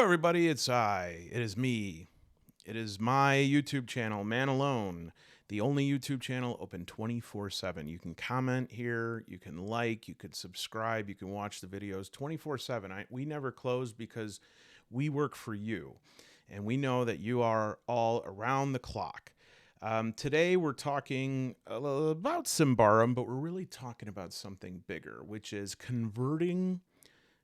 everybody, it is me. It is my YouTube channel, Man Alone, the only YouTube channel open 24/7. You can comment here, you can like, you could subscribe, you can watch the videos 24/7. We never close because we work for you, and we know that you are all around the clock. Today we're talking about Symbaroum, but we're really talking about something bigger, which is converting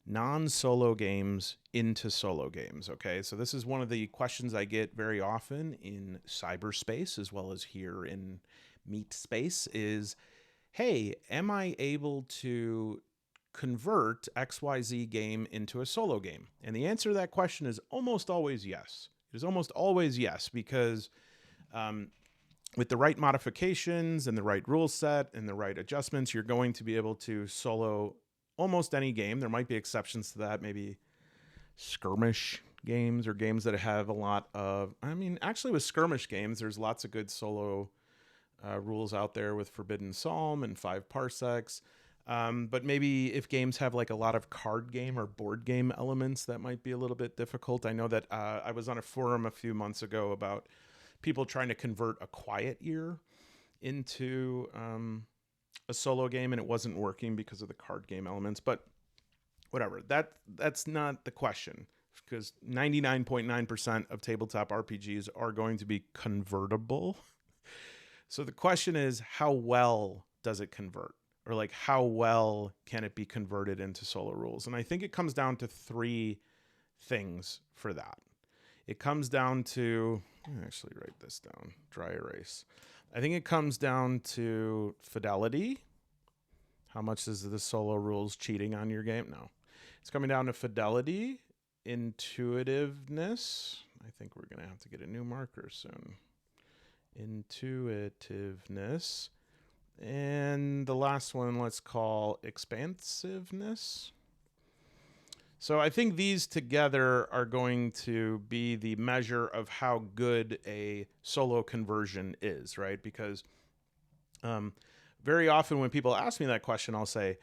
non-solo games into solo games. Okay, so this is one of the questions I get very often in cyberspace as well as here in meat space is, hey, am I able to convert XYZ game into a solo game? And the answer to that question is almost always yes. It is almost always yes, because with the right modifications and the right rule set and the right adjustments, you're going to be able to solo almost any game. There might be exceptions to that, maybe skirmish games or games that have a lot of, actually with skirmish games, there's lots of good solo rules out there with Forbidden Psalm and 5 parsecs. But maybe if games have like a lot of card game or board game elements, that might be a little bit difficult. I know that I was on a forum a few months ago about people trying to convert A Quiet Year into a solo game, and it wasn't working because of the card game elements. But whatever, that's not the question, because 99.9% of tabletop RPGs are going to be convertible. So the question is, how well does it convert? Or like, how well can it be converted into solo rules? And I think it comes down to 3 things for that. It comes down to, actually write this down, dry erase. I think it comes down to fidelity. How much is the solo rules cheating on your game? No. It's coming down to fidelity, intuitiveness. I think we're going to have to get a new marker soon. Intuitiveness. And the last one, let's call expansiveness. So I think these together are going to be the measure of how good a solo conversion is, right? Because very often when people ask me that question, I'll say,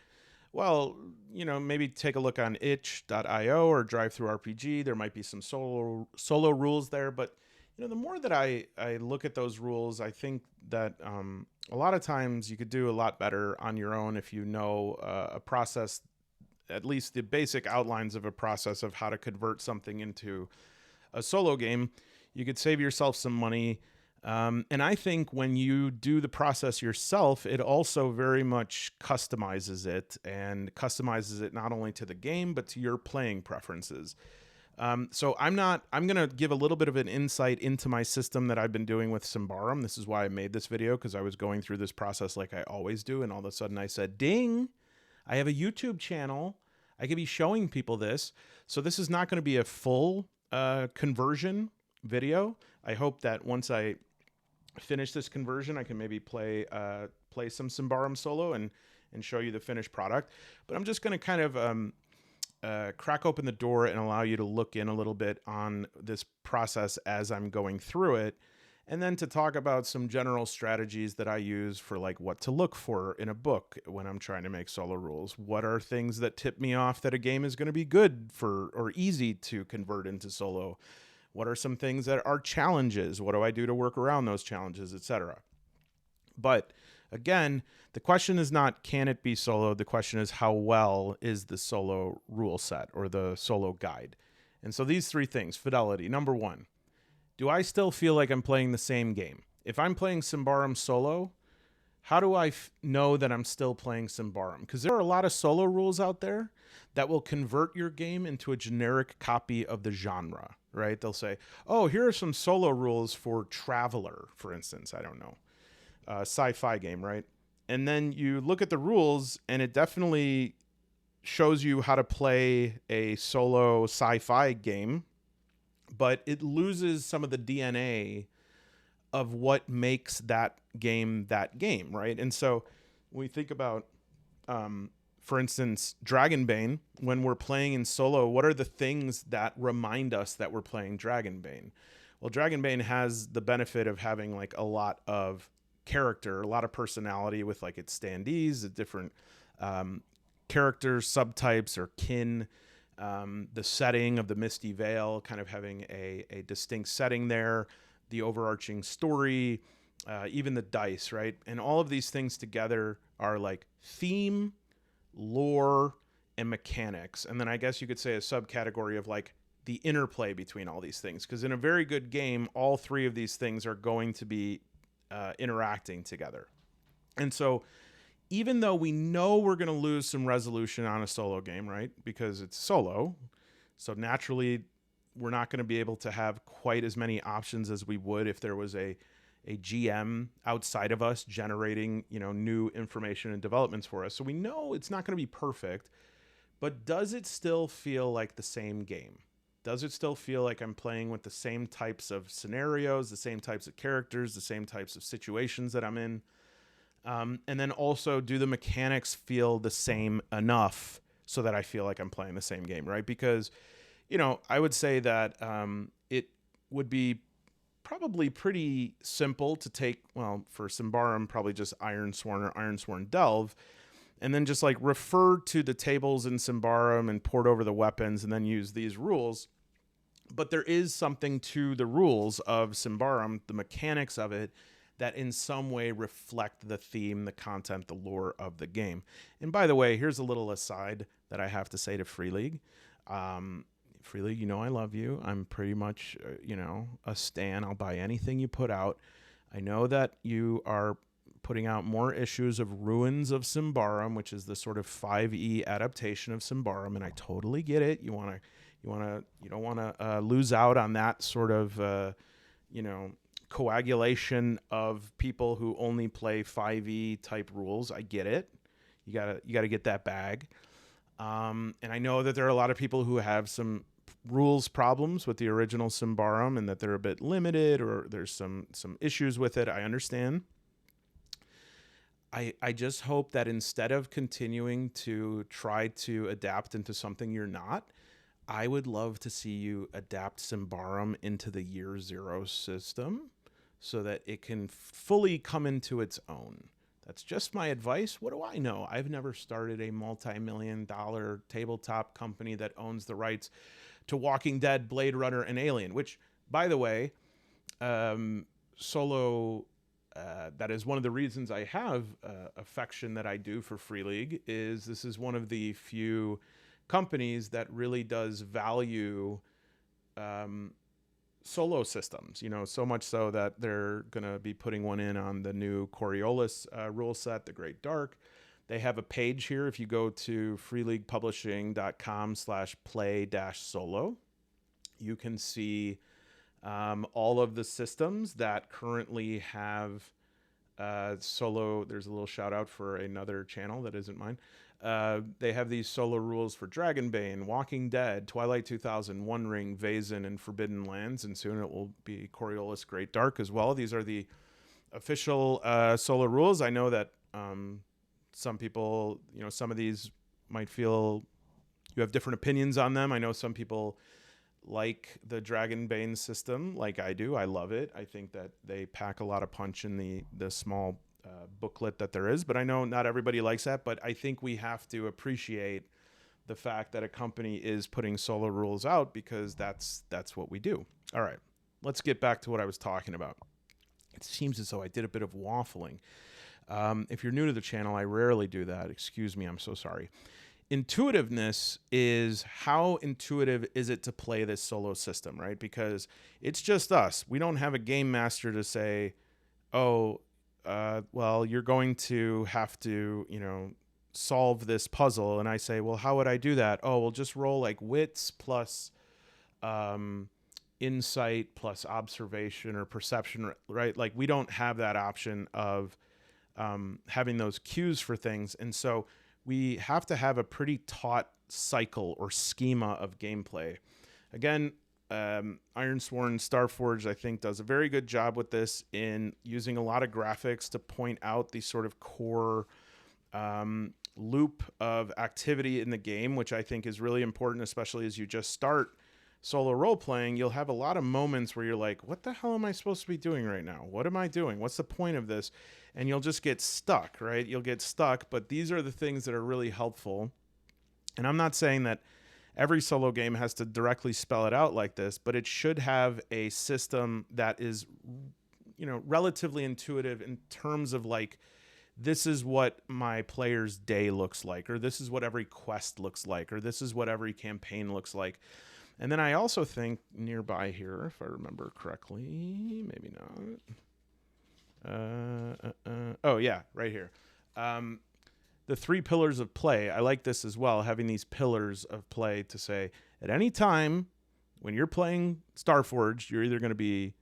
well, maybe take a look on itch.io or DriveThruRPG. There might be some solo rules there. But, the more that I look at those rules, I think that a lot of times you could do a lot better on your own if you know a process, at least the basic outlines of a process of how to convert something into a solo game. You could save yourself some money. And I think when you do the process yourself, it also very much customizes it, and customizes it not only to the game, but to your playing preferences. So I'm going to give a little bit of an insight into my system that I've been doing with Symbaroum. This is why I made this video, because I was going through this process like I always do. And all of a sudden I said, ding, I have a YouTube channel. I could be showing people this. So this is not going to be a full conversion video. I hope that once I finish this conversion, I can maybe play some Symbaroum solo and show you the finished product. But I'm just going to kind of crack open the door and allow you to look in a little bit on this process as I'm going through it. And then to talk about some general strategies that I use for like what to look for in a book when I'm trying to make solo rules. What are things that tip me off that a game is going to be good for or easy to convert into solo? What are some things that are challenges? What do I do to work around those challenges, etc.? But again, the question is not, can it be solo? The question is, how well is the solo rule set or the solo guide? And so these 3 things, fidelity. Number 1, do I still feel like I'm playing the same game? If I'm playing Symbaroum solo, how do I know that I'm still playing Symbaroum? Because there are a lot of solo rules out there that will convert your game into a generic copy of the genre, right? They'll say, oh, here are some solo rules for Traveler, for instance. I don't know. Sci-fi game, right? And then you look at the rules, and it definitely shows you how to play a solo sci-fi game, but it loses some of the DNA of what makes that game, right? And so when we think about, for instance, Dragonbane, when we're playing in solo, what are the things that remind us that we're playing Dragonbane? Well, Dragonbane has the benefit of having like a lot of character, a lot of personality with like its standees, the different characters, subtypes, or kin. the setting of the Misty Vale, kind of having a distinct setting there, the overarching story, even the dice, right? And all of these things together are like theme, lore, and mechanics. And then I guess you could say a subcategory of like the interplay between all these things. Because in a very good game, all three of these things are going to be interacting together. And so even though we know we're going to lose some resolution on a solo game, right? Because it's solo. So naturally, we're not going to be able to have quite as many options as we would if there was a GM outside of us generating, new information and developments for us. So we know it's not going to be perfect, but does it still feel like the same game? Does it still feel like I'm playing with the same types of scenarios, the same types of characters, the same types of situations that I'm in? And then also, do the mechanics feel the same enough so that I feel like I'm playing the same game, right? Because, I would say that it would be probably pretty simple to take, well, for Symbaroum, probably just Ironsworn or Ironsworn Delve, and then just like refer to the tables in Symbaroum and port over the weapons and then use these rules. But there is something to the rules of Symbaroum, the mechanics of it, that in some way reflect the theme, the content, the lore of the game. And by the way, here's a little aside that I have to say to Free League. Free League, I love you. I'm pretty much, a stan. I'll buy anything you put out. I know that you are putting out more issues of Ruins of Symbaroum, which is the sort of 5e adaptation of Symbaroum, and I totally get it. You don't want to lose out on that sort of, coagulation of people who only play 5e type rules. I get it. You gotta get that bag. And I know that there are a lot of people who have some rules problems with the original Symbaroum and that they're a bit limited or there's some issues with it. I understand. I just hope that instead of continuing to try to adapt into something you're not, I would love to see you adapt Symbaroum into the Year Zero system so that it can fully come into its own. That's just my advice. What do I know? I've never started a multi-million-dollar tabletop company that owns the rights to Walking Dead, Blade Runner, and Alien, which, by the way, solo... that is one of the reasons I have affection that I do for Free League. Is this is one of the few companies that really does value solo systems, so much so that they're going to be putting one in on the new Coriolis rule set, the Great Dark. They have a page here. If you go to freeleaguepublishing.com/play-solo, you can see all of the systems that currently have solo. There's a little shout out for another channel that isn't mine. They have these solo rules for Dragonbane, Walking Dead, Twilight 2000, One Ring, Vaesen, and Forbidden Lands, and soon it will be Coriolis Great Dark as well. These are the official solo rules. I know that some people, some of these might feel you have different opinions on them. I know some people like the Dragonbane system like I do. I love it. I think that they pack a lot of punch in the small booklet that there is, but I know not everybody likes that. But I think we have to appreciate the fact that a company is putting solo rules out because that's what we do. All right, let's get back to what I was talking about. It seems as though I did a bit of waffling. If you're new to the channel, I rarely do that. Excuse me, I'm so sorry. Intuitiveness is how intuitive is it to play this solo system, right? Because it's just us. We don't have a game master to say, well, you're going to have to, solve this puzzle. And I say, well, how would I do that? Oh, we'll just roll like wits plus insight plus observation or perception, right? Like we don't have that option of having those cues for things. And so we have to have a pretty taut cycle or schema of gameplay. Again, Ironsworn Starforged, I think, does a very good job with this in using a lot of graphics to point out the sort of core loop of activity in the game, which I think is really important, especially as you just start solo role-playing. You'll have a lot of moments where you're like, what the hell am I supposed to be doing right now? What am I doing? What's the point of this? And you'll just get stuck, right? You'll get stuck, but these are the things that are really helpful. And I'm not saying that every solo game has to directly spell it out like this, but it should have a system that is, relatively intuitive in terms of like, this is what my player's day looks like, or this is what every quest looks like, or this is what every campaign looks like. And then I also think nearby here, if I remember correctly, maybe not. Oh yeah, right here. The 3 pillars of play. I like this as well, having these pillars of play to say at any time when you're playing Starforged, you're either going to be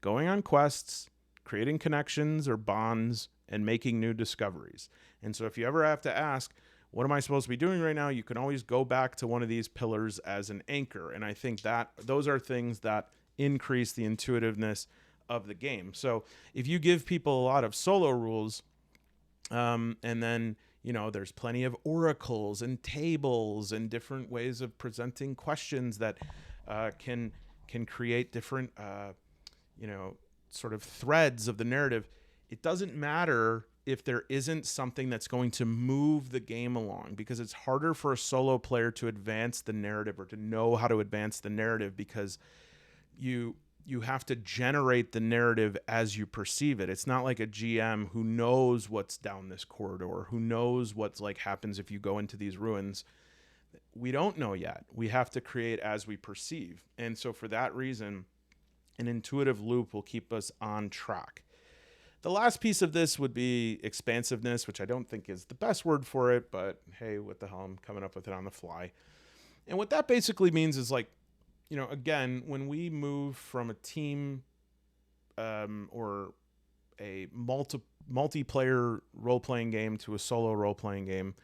going on quests, creating connections or bonds, and making new discoveries. And so if you ever have to ask, what am I supposed to be doing right now? You can always go back to one of these pillars as an anchor. And I think that those are things that increase the intuitiveness of the game. So if you give people a lot of solo rules, and then, there's plenty of oracles and tables and different ways of presenting questions that can create different, sort of threads of the narrative. It doesn't matter if there isn't something that's going to move the game along, because it's harder for a solo player to advance the narrative or to know how to advance the narrative, because you have to generate the narrative as you perceive it. It's not like a GM who knows what's down this corridor, who knows what's like happens if you go into these ruins. We don't know yet. We have to create as we perceive. And so for that reason, an intuitive loop will keep us on track. The last piece of this would be expansiveness, which I don't think is the best word for it, but hey, what the hell, I'm coming up with it on the fly. And what that basically means is like, again, when we move from a team or a multiplayer role-playing game to a solo role-playing game,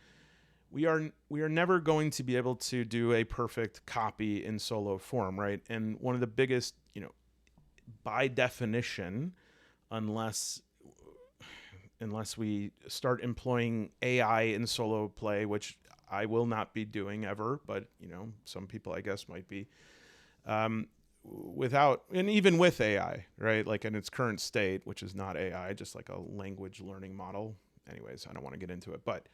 we are never going to be able to do a perfect copy in solo form, right? And one of the biggest, by definition, unless we start employing AI in solo play, which I will not be doing ever, but some people I guess might be, without, and even with AI, right? Like in its current state, which is not AI, just like a language learning model. Anyways, I don't want to get into it, but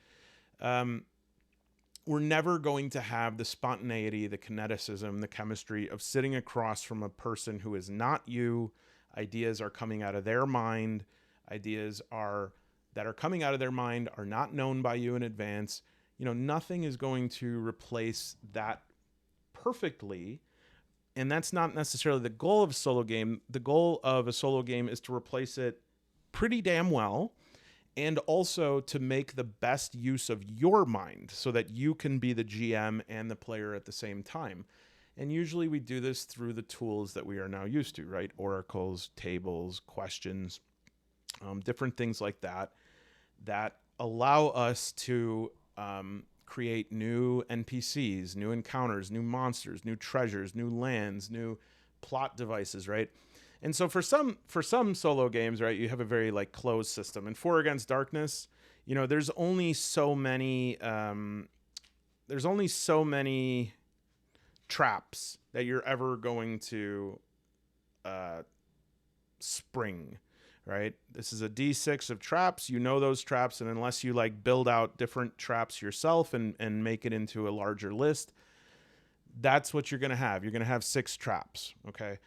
we're never going to have the spontaneity, the kineticism, the chemistry of sitting across from a person who is not you. Ideas are coming out of their mind. Ideas that are coming out of their mind are not known by you in advance. Nothing is going to replace that perfectly. And that's not necessarily the goal of a solo game. The goal of a solo game is to replace it pretty damn well, and also to make the best use of your mind so that you can be the GM and the player at the same time. And usually we do this through the tools that we are now used to, right? Oracles, tables, questions, different things like that allow us to create new NPCs, new encounters, new monsters, new treasures, new lands, new plot devices, right? And so for some solo games, right, you have a very like closed system. And For Against Darkness, there's only so many traps that you're ever going to spring, right? This is a D6 of traps. Those traps, and unless you like build out different traps yourself and make it into a larger list, that's what you're going to have. You're going to have 6 traps, okay?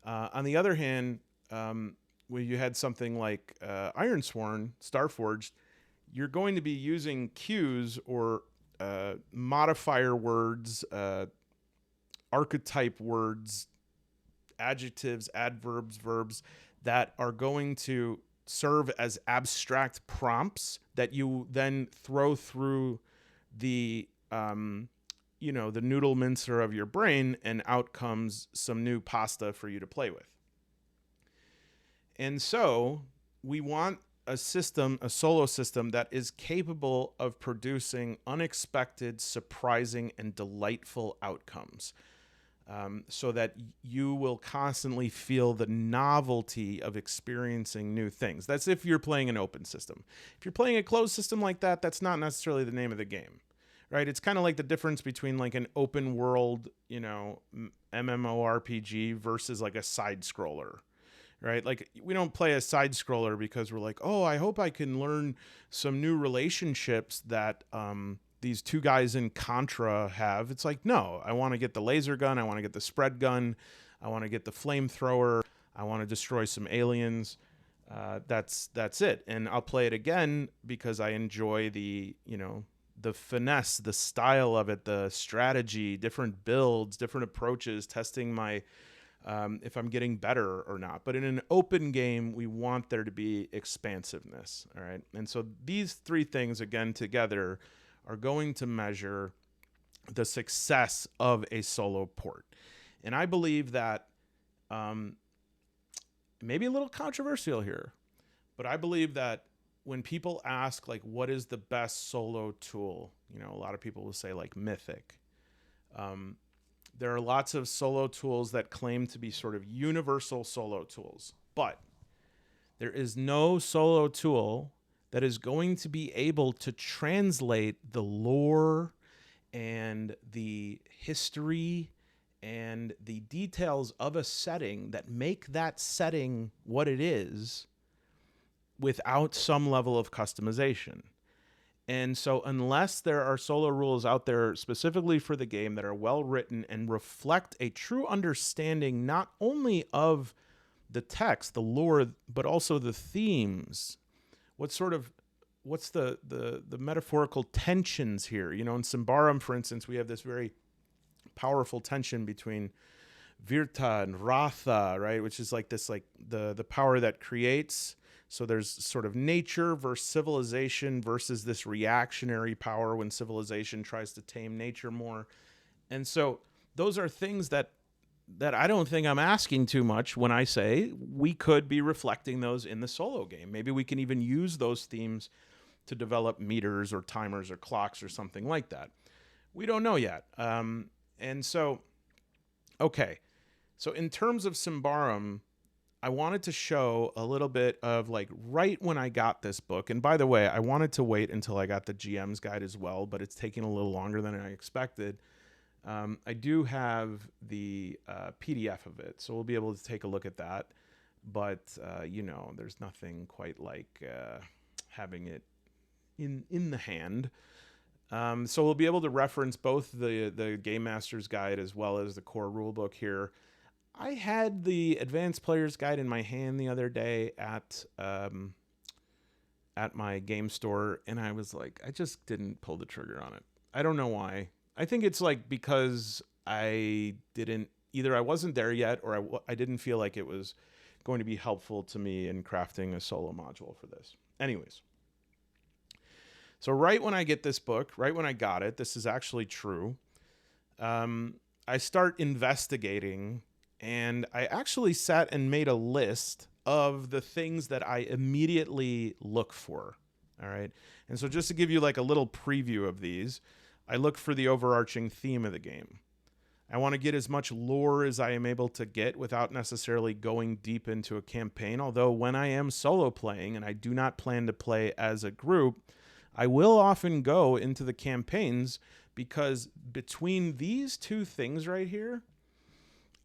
On the other hand, when you had something like Ironsworn, Starforged, you're going to be using cues or modifier words, archetype words, adjectives, adverbs, verbs that are going to serve as abstract prompts that you then throw through the the noodle mincer of your brain, and out comes some new pasta for you to play with. And so we want a solo system that is capable of producing unexpected, surprising, and delightful outcomes. So that you will constantly feel the novelty of experiencing new things. That's if you're playing an open system. If you're playing a closed system like that, that's not necessarily the name of the game, right? It's kind of like the difference between like an open world, MMORPG versus like a side scroller, right? Like we don't play a side scroller because we're like, oh, I hope I can learn some new relationships that these two guys in Contra have. It's like, no, I want to get the laser gun. I want to get the spread gun. I want to get the flamethrower. I want to destroy some aliens. That's it. And I'll play it again because I enjoy the finesse, the style of it, the strategy, different builds, different approaches, testing my if I'm getting better or not. But in an open game, we want there to be expansiveness. All right. And so these three things, again, together are going to measure the success of a solo port. And I believe that maybe a little controversial here, but I believe that when people ask, like, what is the best solo tool? A lot of people will say, like, Mythic. There are lots of solo tools that claim to be sort of universal solo tools, but there is no solo tool that is going to be able to translate the lore and the history and the details of a setting that make that setting what it is without some level of customization. And so unless there are solo rules out there specifically for the game that are well written and reflect a true understanding not only of the text, the lore, but also the themes, what's the metaphorical tensions here? In Symbaroum, for instance, we have this very powerful tension between Virta and Ratha, right? Which is like this, like the power that creates. So there's sort of nature versus civilization versus this reactionary power when civilization tries to tame nature more. And so those are things that I don't think I'm asking too much when I say we could be reflecting those in the solo game. Maybe we can even use those themes to develop meters or timers or clocks or something like that. We don't know yet. And so, okay. So in terms of Symbaroum, I wanted to show a little bit of, like, right when I got this book. And by the way, I wanted to wait until I got the GM's guide as well, but it's taking a little longer than I expected. I do have the PDF of it, so we'll be able to take a look at that. But, there's nothing quite like having it in the hand. So we'll be able to reference both the Game Master's Guide as well as the core rulebook here. I had the Advanced Player's Guide in my hand the other day at my game store, and I was like, I just didn't pull the trigger on it. I don't know why. I think it's like because I wasn't there yet, or I didn't feel like it was going to be helpful to me in crafting a solo module for this. Anyways. So right when I get this book, right when I got it, this is actually true. I start investigating, and I actually sat and made a list of the things that I immediately look for. All right. And so just to give you like a little preview of these, I look for the overarching theme of the game. I want to get as much lore as I am able to get without necessarily going deep into a campaign. Although when I am solo playing, and I do not plan to play as a group, I will often go into the campaigns, because between these two things right here,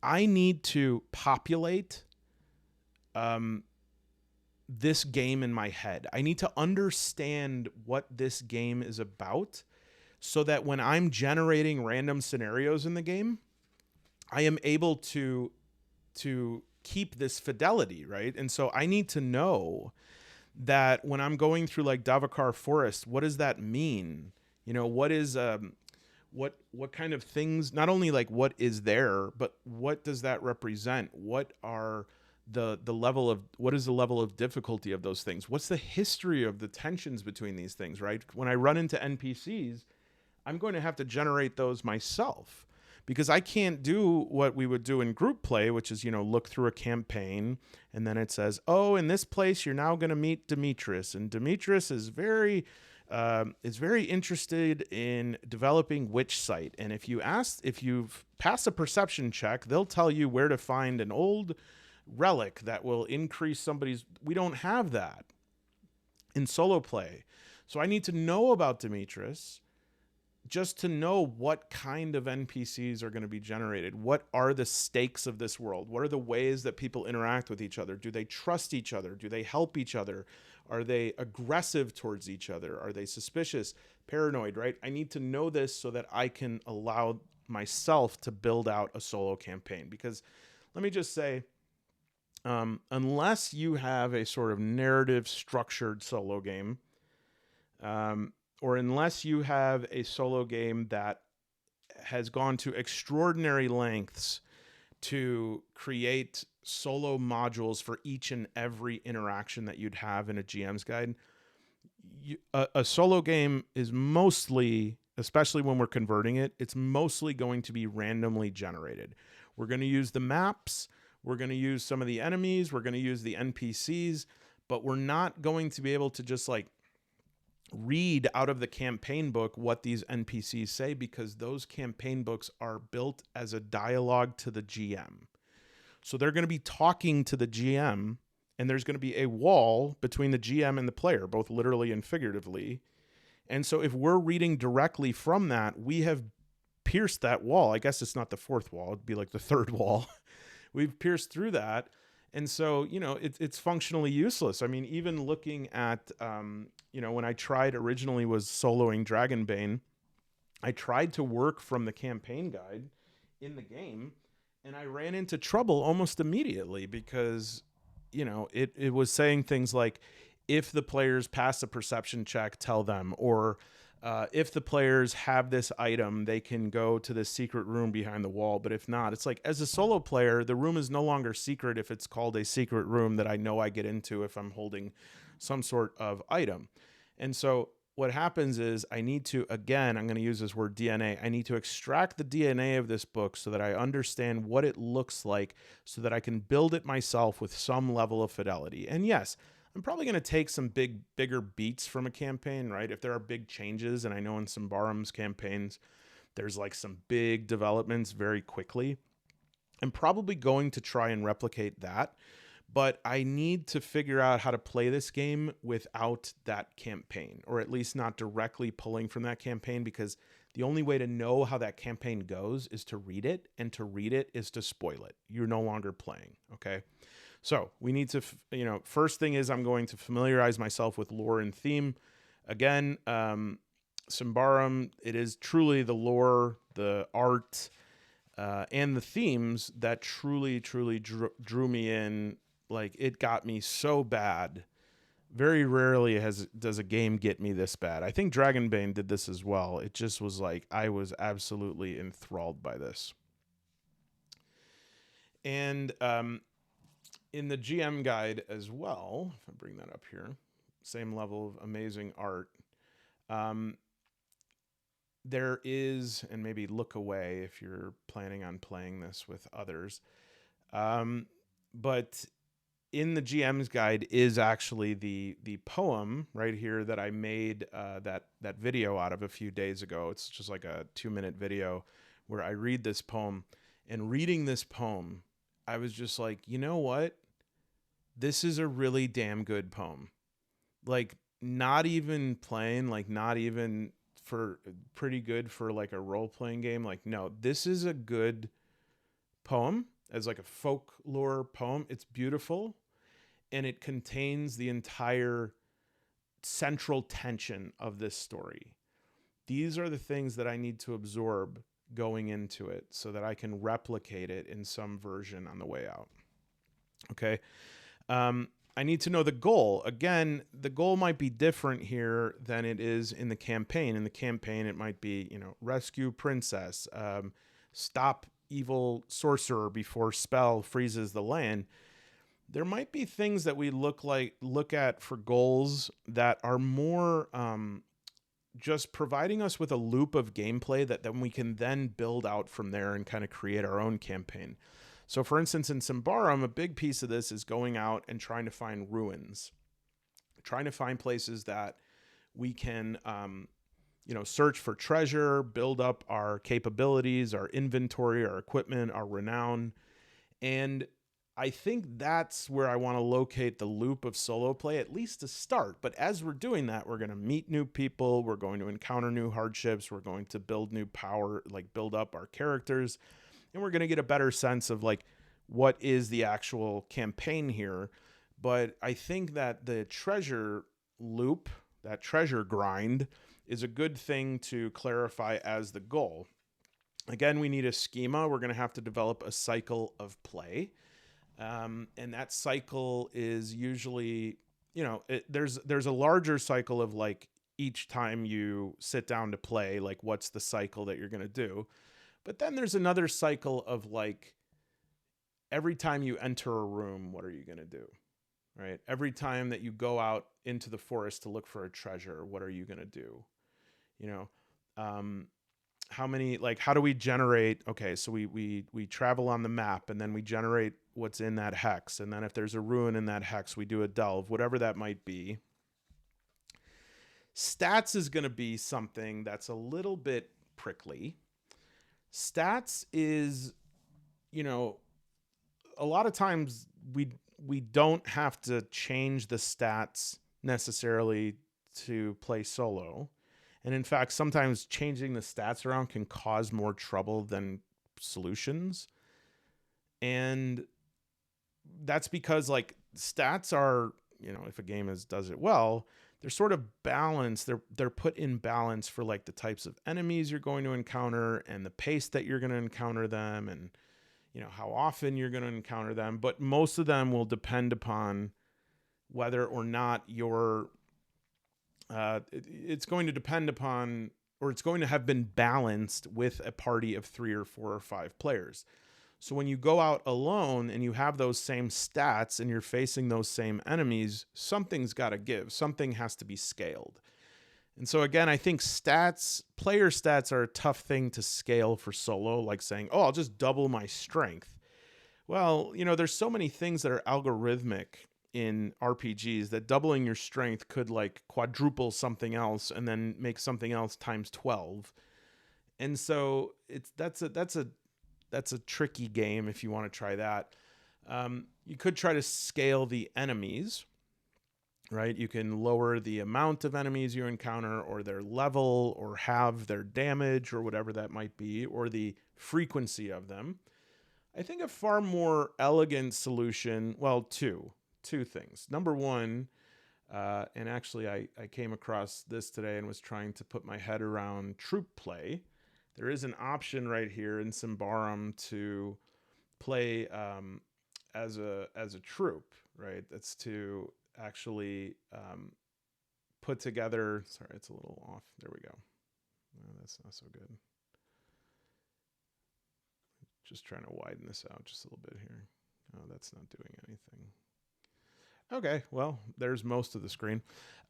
I need to populate this game in my head. I need to understand what this game is about, so that when I'm generating random scenarios in the game, I am able to keep this fidelity, right? And so I need to know that when I'm going through like Davakar Forest, what does that mean? What is what kind of things, not only like what is there, but what does that represent? What are what is the level of difficulty of those things? What's the history of the tensions between these things, right? When I run into NPCs, I'm going to have to generate those myself, because I can't do what we would do in group play, which is, look through a campaign and then it says, oh, in this place, you're now going to meet Demetrius. And Demetrius is very interested in developing witch site. And if you've passed a perception check, they'll tell you where to find an old relic that will increase we don't have that in solo play. So I need to know about Demetrius. just to know what kind of NPCs are going to be generated. What are the stakes of this world? What are the ways that people interact with each other? Do they trust each other? Do they help each other? Are they aggressive towards each other? Are they suspicious, paranoid, right? I need to know this so that I can allow myself to build out a solo campaign. Because let me just say, unless you have a sort of narrative structured solo game, or unless you have a solo game that has gone to extraordinary lengths to create solo modules for each and every interaction that you'd have in a GM's guide, a solo game is mostly, especially when we're converting it, it's mostly going to be randomly generated. We're going to use the maps, we're going to use some of the enemies, we're going to use the NPCs, but we're not going to be able to just like read out of the campaign book what these NPCs say, because those campaign books are built as a dialogue to the GM. So they're going to be talking to the GM, and there's going to be a wall between the GM and the player, both literally and figuratively. And so if we're reading directly from that, we have pierced that wall. I guess it's not the fourth wall, it'd be like the third wall. We've pierced through that. And so, it's functionally useless. I mean, even looking at, when I tried originally was soloing Dragonbane, I tried to work from the campaign guide in the game, and I ran into trouble almost immediately because, it was saying things like, if the players pass a perception check, tell them, or if the players have this item, they can go to this secret room behind the wall. But if not, it's like, as a solo player, the room is no longer secret if it's called a secret room that I know I get into if I'm holding some sort of item. And so what happens is I need to, again, I'm going to use this word DNA. I need to extract the DNA of this book so that I understand what it looks like so that I can build it myself with some level of fidelity. And yes, I'm probably going to take some bigger beats from a campaign, right? If there are big changes, and I know in Symbaroum's campaigns, there's like some big developments very quickly, I'm probably going to try and replicate that. But I need to figure out how to play this game without that campaign, or at least not directly pulling from that campaign, because the only way to know how that campaign goes is to read it, and to read it is to spoil it. You're no longer playing, okay? So we need to, first thing is I'm going to familiarize myself with lore and theme. Again, Symbaroum, it is truly the lore, the art, and the themes that truly drew me in. Like, it got me so bad. Very rarely does a game get me this bad. I think Dragonbane did this as well. It just was like, I was absolutely enthralled by this. And in the GM guide as well, if I bring that up here, same level of amazing art. There is, and maybe look away if you're planning on playing this with others. But in the GM's guide is actually the poem right here that I made that video out of a few days ago. It's just like a 2-minute video where I read this poem, and reading this poem, I was just like, you know what? This is a really damn good poem. Like, not even plain, like not even for pretty good for like a role-playing game. Like, no, this is a good poem as like a folklore poem. It's beautiful, and it contains the entire central tension of this story. These are the things that I need to absorb going into it so that I can replicate it in some version on the way out. Okay. I need to know the goal. Again, the goal might be different here than it is in the campaign. In the campaign, it might be, rescue princess, stop evil sorcerer before spell freezes the land. There might be things that we look at for goals that are more just providing us with a loop of gameplay that then we can then build out from there and kind of create our own campaign. So for instance, in Symbaroum, a big piece of this is going out and trying to find ruins, trying to find places that we can, search for treasure, build up our capabilities, our inventory, our equipment, our renown. And I think that's where I want to locate the loop of solo play, at least to start. But as we're doing that, we're going to meet new people. We're going to encounter new hardships. We're going to build new power, like build up our characters. And we're going to get a better sense of like, what is the actual campaign here. But I think that the treasure loop, that treasure grind, is a good thing to clarify as the goal. Again, we need a schema. We're going to have to develop a cycle of play. And that cycle is usually, there's a larger cycle of like each time you sit down to play, like what's the cycle that you're going to do. But then there's another cycle of like, every time you enter a room, what are you going to do? Right? Every time that you go out into the forest to look for a treasure, what are you going to do? How do we generate? Okay, so we travel on the map, and then we generate what's in that hex. And then if there's a ruin in that hex, we do a delve, whatever that might be. Stats is going to be something that's a little bit prickly. Stats is, a lot of times we don't have to change the stats necessarily to play solo. And in fact, sometimes changing the stats around can cause more trouble than solutions. And that's because like stats are, if a game does it well, they're sort of balanced. They're put in balance for like the types of enemies you're going to encounter and the pace that you're going to encounter them, and how often you're going to encounter them. But most of them will depend upon whether or not it's going to depend upon, or it's going to have been balanced with a party of 3 or 4 or 5 players. So when you go out alone and you have those same stats and you're facing those same enemies, something's got to give. Something has to be scaled. And so again, I think player stats are a tough thing to scale for solo, like saying, oh, I'll just double my strength. Well, there's so many things that are algorithmic in RPGs that doubling your strength could like quadruple something else and then make something else times 12. And so that's a tricky game if you want to try that. You could try to scale the enemies, right? You can lower the amount of enemies you encounter, or their level, or have their damage, or whatever that might be, or the frequency of them. I think a far more elegant solution, well, two things. Number one, and actually I came across this today and was trying to put my head around troop play. There is an option right here in Symbaroum to play as a troop, right? That's to actually put together. Sorry, it's a little off. There we go. No, that's not so good. Just trying to widen this out just a little bit here. Oh, that's not doing anything. Okay, well, there's most of the screen.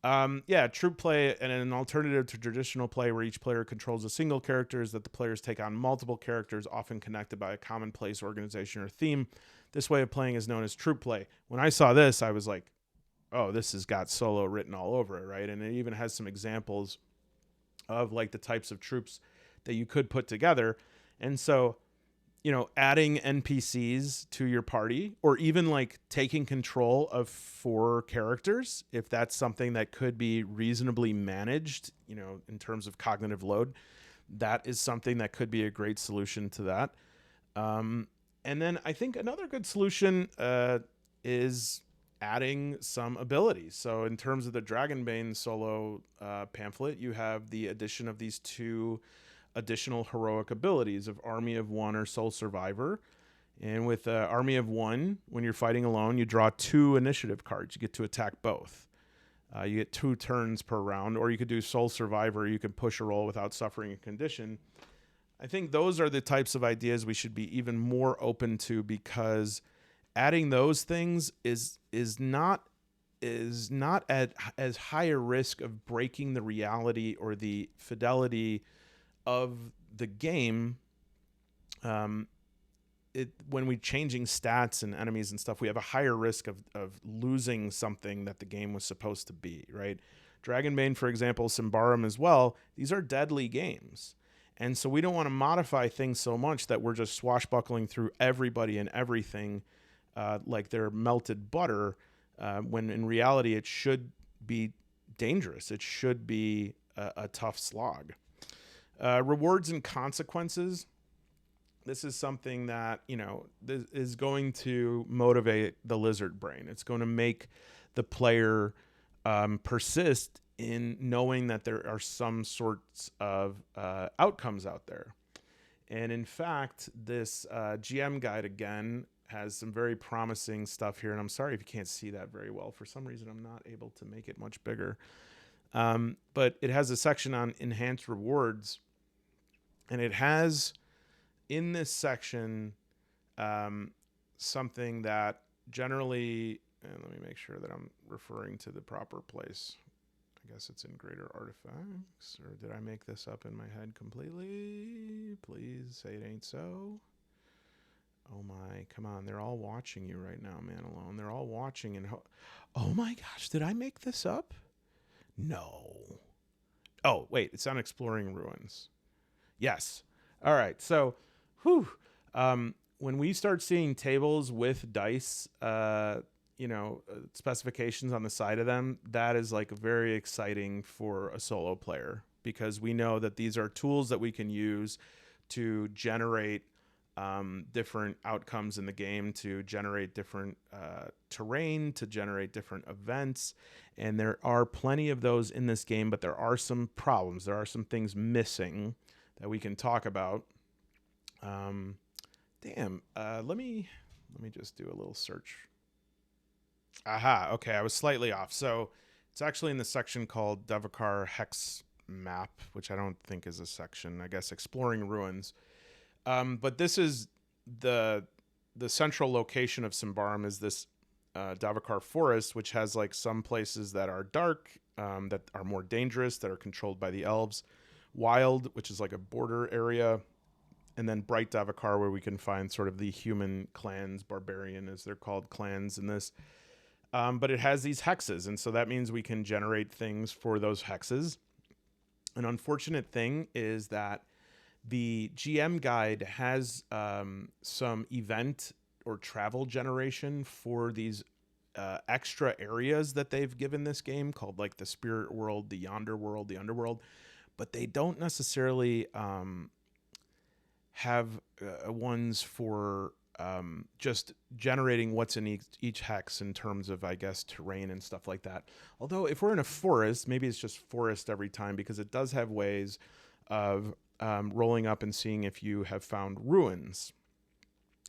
Troop play, and an alternative to traditional play where each player controls a single character is that the players take on multiple characters, often connected by a common place, organization, or theme. This way of playing is known as troop play. When I saw this, I was like, oh, this has got solo written all over it, right? And it even has some examples of like the types of troops that you could put together. And so, adding NPCs to your party, or even like taking control of 4 characters, if that's something that could be reasonably managed, in terms of cognitive load, that is something that could be a great solution to that. And then I think another good solution is adding some abilities. So in terms of the Dragonbane solo pamphlet, you have the addition of these 2 additional heroic abilities of Army of One or Soul Survivor. And with Army of One, when you're fighting alone, you draw 2 initiative cards. You get to attack both. You get 2 turns per round. Or you could do Soul Survivor. You can push a roll without suffering a condition. I think those are the types of ideas we should be even more open to, because adding those things is not at as high a risk of breaking the reality or the fidelity of the game. When we changing stats and enemies and stuff, we have a higher risk of losing something that the game was supposed to be, right? Dragonbane, for example, Symbaroum as well, these are deadly games. And so we don't want to modify things so much that we're just swashbuckling through everybody and everything like they're melted butter, when in reality it should be dangerous. It should be a tough slog. Rewards and consequences. This is something that, this is going to motivate the lizard brain. It's going to make the player persist in knowing that there are some sorts of outcomes out there. And in fact, this GM guide, again, has some very promising stuff here. And I'm sorry if you can't see that very well. For some reason, I'm not able to make it much bigger. But it has a section on enhanced rewards. And it has in this section something that generally, and let me make sure that I'm referring to the proper place. I guess it's in greater artifacts, or did I make this up in my head completely? Please say it ain't so. Oh my, come on. They're all watching you right now, man alone. They're all watching and oh my gosh, did I make this up? No. Oh, wait, it's on Exploring Ruins. Yes. All right. So, when we start seeing tables with dice, specifications on the side of them, that is like very exciting for a solo player, because we know that these are tools that we can use to generate different outcomes in the game, to generate different terrain, to generate different events. And there are plenty of those in this game, but there are some problems. There are some things missing that we can talk about. Let me just do a little search. Aha, okay, I was slightly off. So it's actually in the section called Devakar Hex Map, which I don't think is a section. I guess Exploring Ruins. But this is the central location of Symbaroum is this Devakar forest, which has like some places that are dark, that are more dangerous, that are controlled by the elves. Wild, which is like a border area. And then Bright Devakar, where we can find sort of the human clans, barbarian as they're called, clans in this. But it has these hexes, and so that means we can generate things for those hexes. An unfortunate thing is that the GM guide has some event or travel generation for these extra areas that they've given this game, called like the Spirit World, the Yonder World, the Underworld, but they don't necessarily have ones for just generating what's in each hex in terms of, I guess, terrain and stuff like that. Although if we're in a forest, maybe it's just forest every time, because it does have ways of rolling up and seeing if you have found ruins,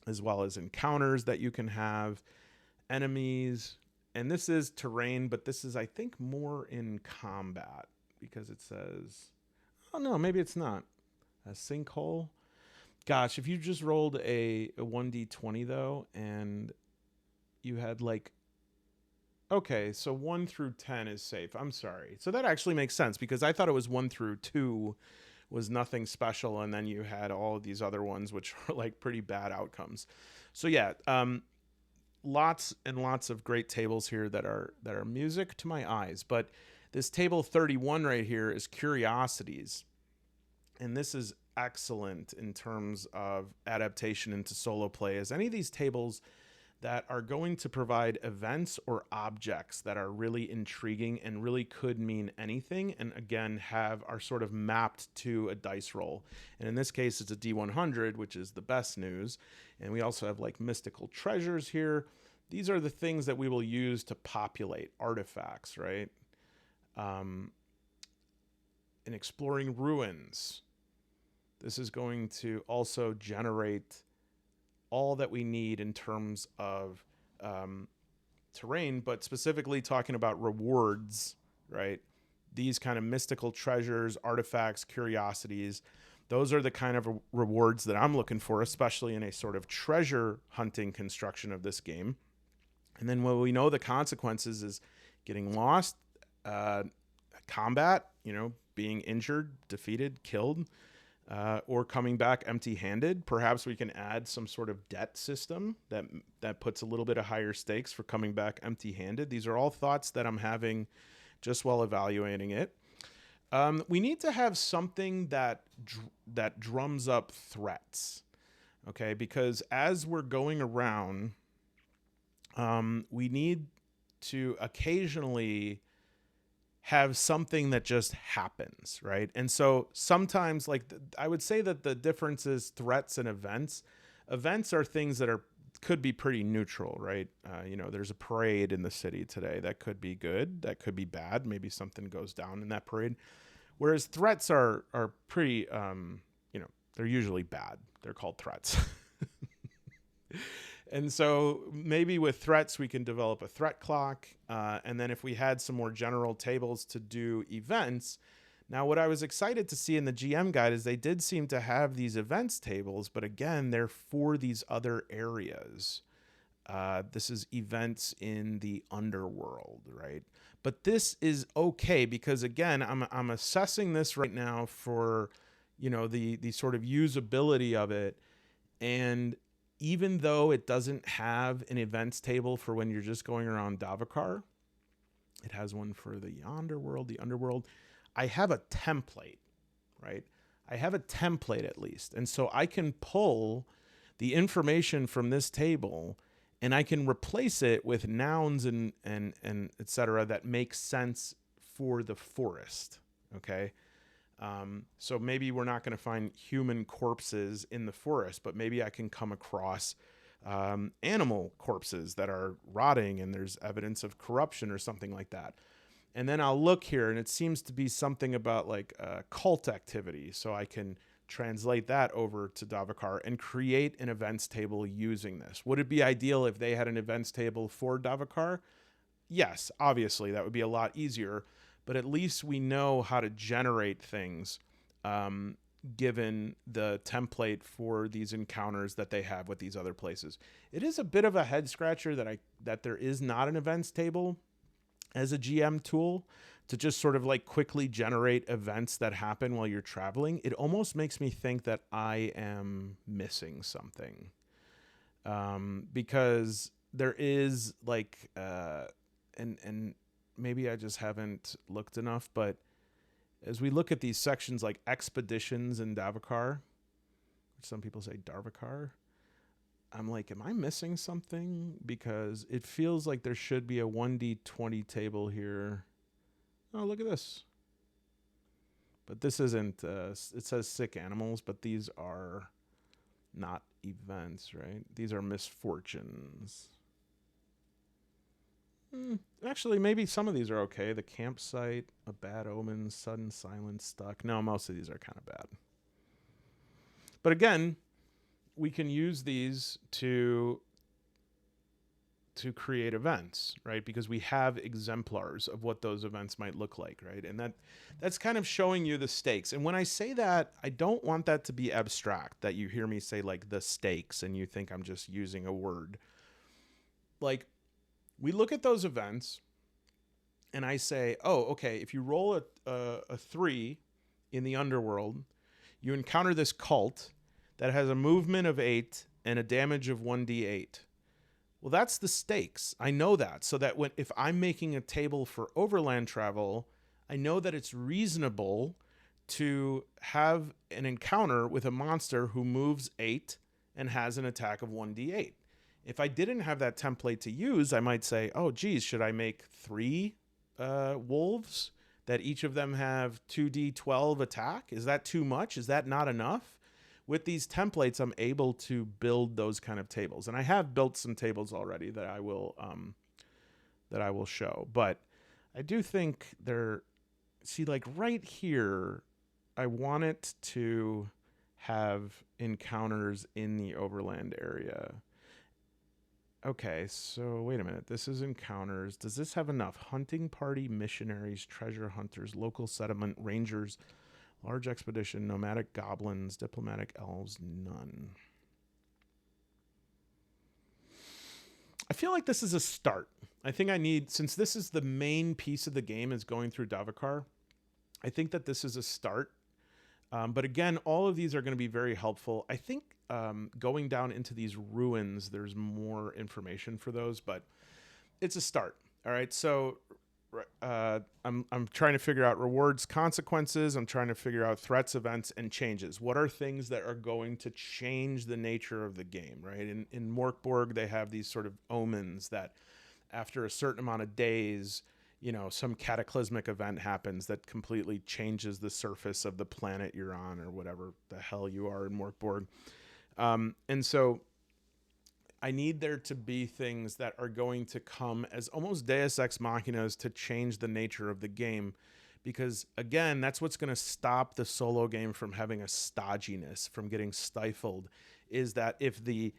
as well as encounters that you can have, enemies. And this is terrain, but this is, I think, more in combat, because it says, oh no, maybe it's not. A sinkhole. Gosh, if you just rolled a 1d20 though, and you had like, okay, so 1 through 10 is safe. I'm sorry. So that actually makes sense, because I thought it was 1 through 2 was nothing special, and then you had all of these other ones which were like pretty bad outcomes. So yeah, lots and lots of great tables here that are music to my eyes. But this table 31 right here is curiosities, and this is excellent in terms of adaptation into solo play, as any of these tables that are going to provide events or objects that are really intriguing and really could mean anything, and again are sort of mapped to a dice roll. And in this case, it's a D100, which is the best news. And we also have like mystical treasures here. These are the things that we will use to populate artifacts, right? In Exploring Ruins, this is going to also generate all that we need in terms of terrain, but specifically talking about rewards, right? These kind of mystical treasures, artifacts, curiosities, those are the kind of rewards that I'm looking for, especially in a sort of treasure hunting construction of this game. And then when we know the consequences is getting lost, combat, being injured, defeated, killed, or coming back empty-handed. Perhaps we can add some sort of debt system that puts a little bit of higher stakes for coming back empty-handed. These are all thoughts that I'm having just while evaluating it. We need to have something that drums up threats, okay? Because as we're going around, We need to occasionally have something that just happens, right? And so sometimes, like, I would say that the difference is threats and events. Events are things that are could be pretty neutral, right? There's a parade in the city today that could be good, that could be bad. Maybe something goes down in that parade. Whereas threats are pretty, they're usually bad. They're called threats. And so maybe with threats, we can develop a threat clock. And then if we had some more general tables to do events. Now, what I was excited to see in the GM guide is they did seem to have these events tables, but again, they're for these other areas. This is events in the underworld, right? But this is okay because again, I'm assessing this right now for, the sort of usability of it. And even though it doesn't have an events table for when you're just going around Davokar, it has one for the Yonderworld, the underworld. I have a template, right? I have a template at least. And so I can pull the information from this table and I can replace it with nouns and et cetera that make sense for the forest, okay? So maybe we're not going to find human corpses in the forest, but maybe I can come across animal corpses that are rotting and there's evidence of corruption or something like that. And then I'll look here and it seems to be something about like cult activity. So I can translate that over to Davokar and create an events table using this. Would it be ideal if they had an events table for Davokar? Yes, obviously that would be a lot easier, but at least we know how to generate things given the template for these encounters that they have with these other places. It is a bit of a head scratcher that there is not an events table as a GM tool to just sort of like quickly generate events that happen while you're traveling. It almost makes me think that I am missing something because there is like, and maybe I just haven't looked enough, but as we look at these sections like expeditions in Davokar, which some people say Darvakar, I'm like, am I missing something? Because it feels like there should be a 1d20 table here. Oh, look at this. But this isn't, it says sick animals, but these are not events, right? These are misfortunes. Actually, maybe some of these are okay. The campsite, a bad omen, sudden silence, stuck. No, most of these are kind of bad. But again, we can use these to create events, right? Because we have exemplars of what those events might look like, right? And that's kind of showing you the stakes. And when I say that, I don't want that to be abstract, that you hear me say like the stakes and you think I'm just using a word. Like, we look at those events and I say, oh, okay, if you roll a 3 in the underworld, you encounter this cult that has a movement of 8 and a damage of 1d8. Well, that's the stakes. I know that. So that if I'm making a table for overland travel, I know that it's reasonable to have an encounter with a monster who moves 8 and has an attack of 1d8. If I didn't have that template to use, I might say, oh, geez, should I make 3 wolves that each of them have 2d12 attack? Is that too much? Is that not enough? With these templates, I'm able to build those kind of tables. And I have built some tables already that I will show. But I do think see, like right here, I want it to have encounters in the overland area. Okay, so wait a minute. This is encounters. Does this have enough? Hunting party, missionaries, treasure hunters, local settlement, rangers, large expedition, nomadic goblins, diplomatic elves, none. I feel like this is a start. I think since this is the main piece of the game is going through Davokar, I think that this is a start. But again, all of these are going to be very helpful. I think going down into these ruins, there's more information for those, but it's a start. All right. So I'm trying to figure out rewards, consequences. I'm trying to figure out threats, events, and changes. What are things that are going to change the nature of the game, right? In Morkborg, they have these sort of omens that after a certain amount of days, some cataclysmic event happens that completely changes the surface of the planet you're on or whatever the hell you are in Morkborg. And so I need there to be things that are going to come as almost Deus Ex Machinas to change the nature of the game. Because again, that's what's going to stop the solo game from having a stodginess, from getting stifled, is that if the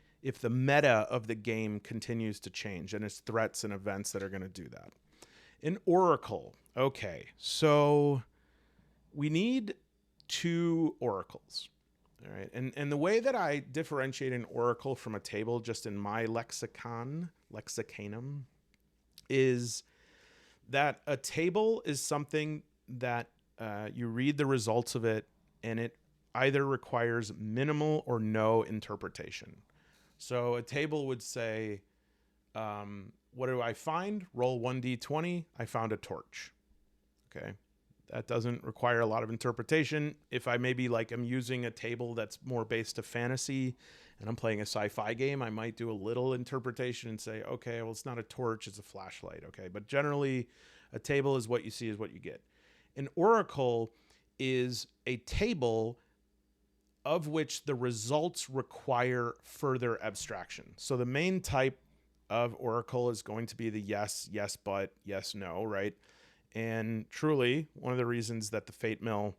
meta of the game continues to change, and it's threats and events that are going to do that. In Oracle, okay, so we need 2 oracles. All right. And the way that I differentiate an oracle from a table, just in my lexicanum, is that a table is something that you read the results of it, and it either requires minimal or no interpretation. So a table would say, what do I find? Roll 1d20. I found a torch. Okay. That doesn't require a lot of interpretation. If I maybe I'm using a table that's more based to fantasy and I'm playing a sci-fi game, I might do a little interpretation and say, okay, well, it's not a torch, it's a flashlight. Okay. But generally, a table is what you see is what you get. An oracle is a table of which the results require further abstraction. So the main type of oracle is going to be the yes, yes, but, yes, no, right? And truly, one of the reasons that the Fate Mill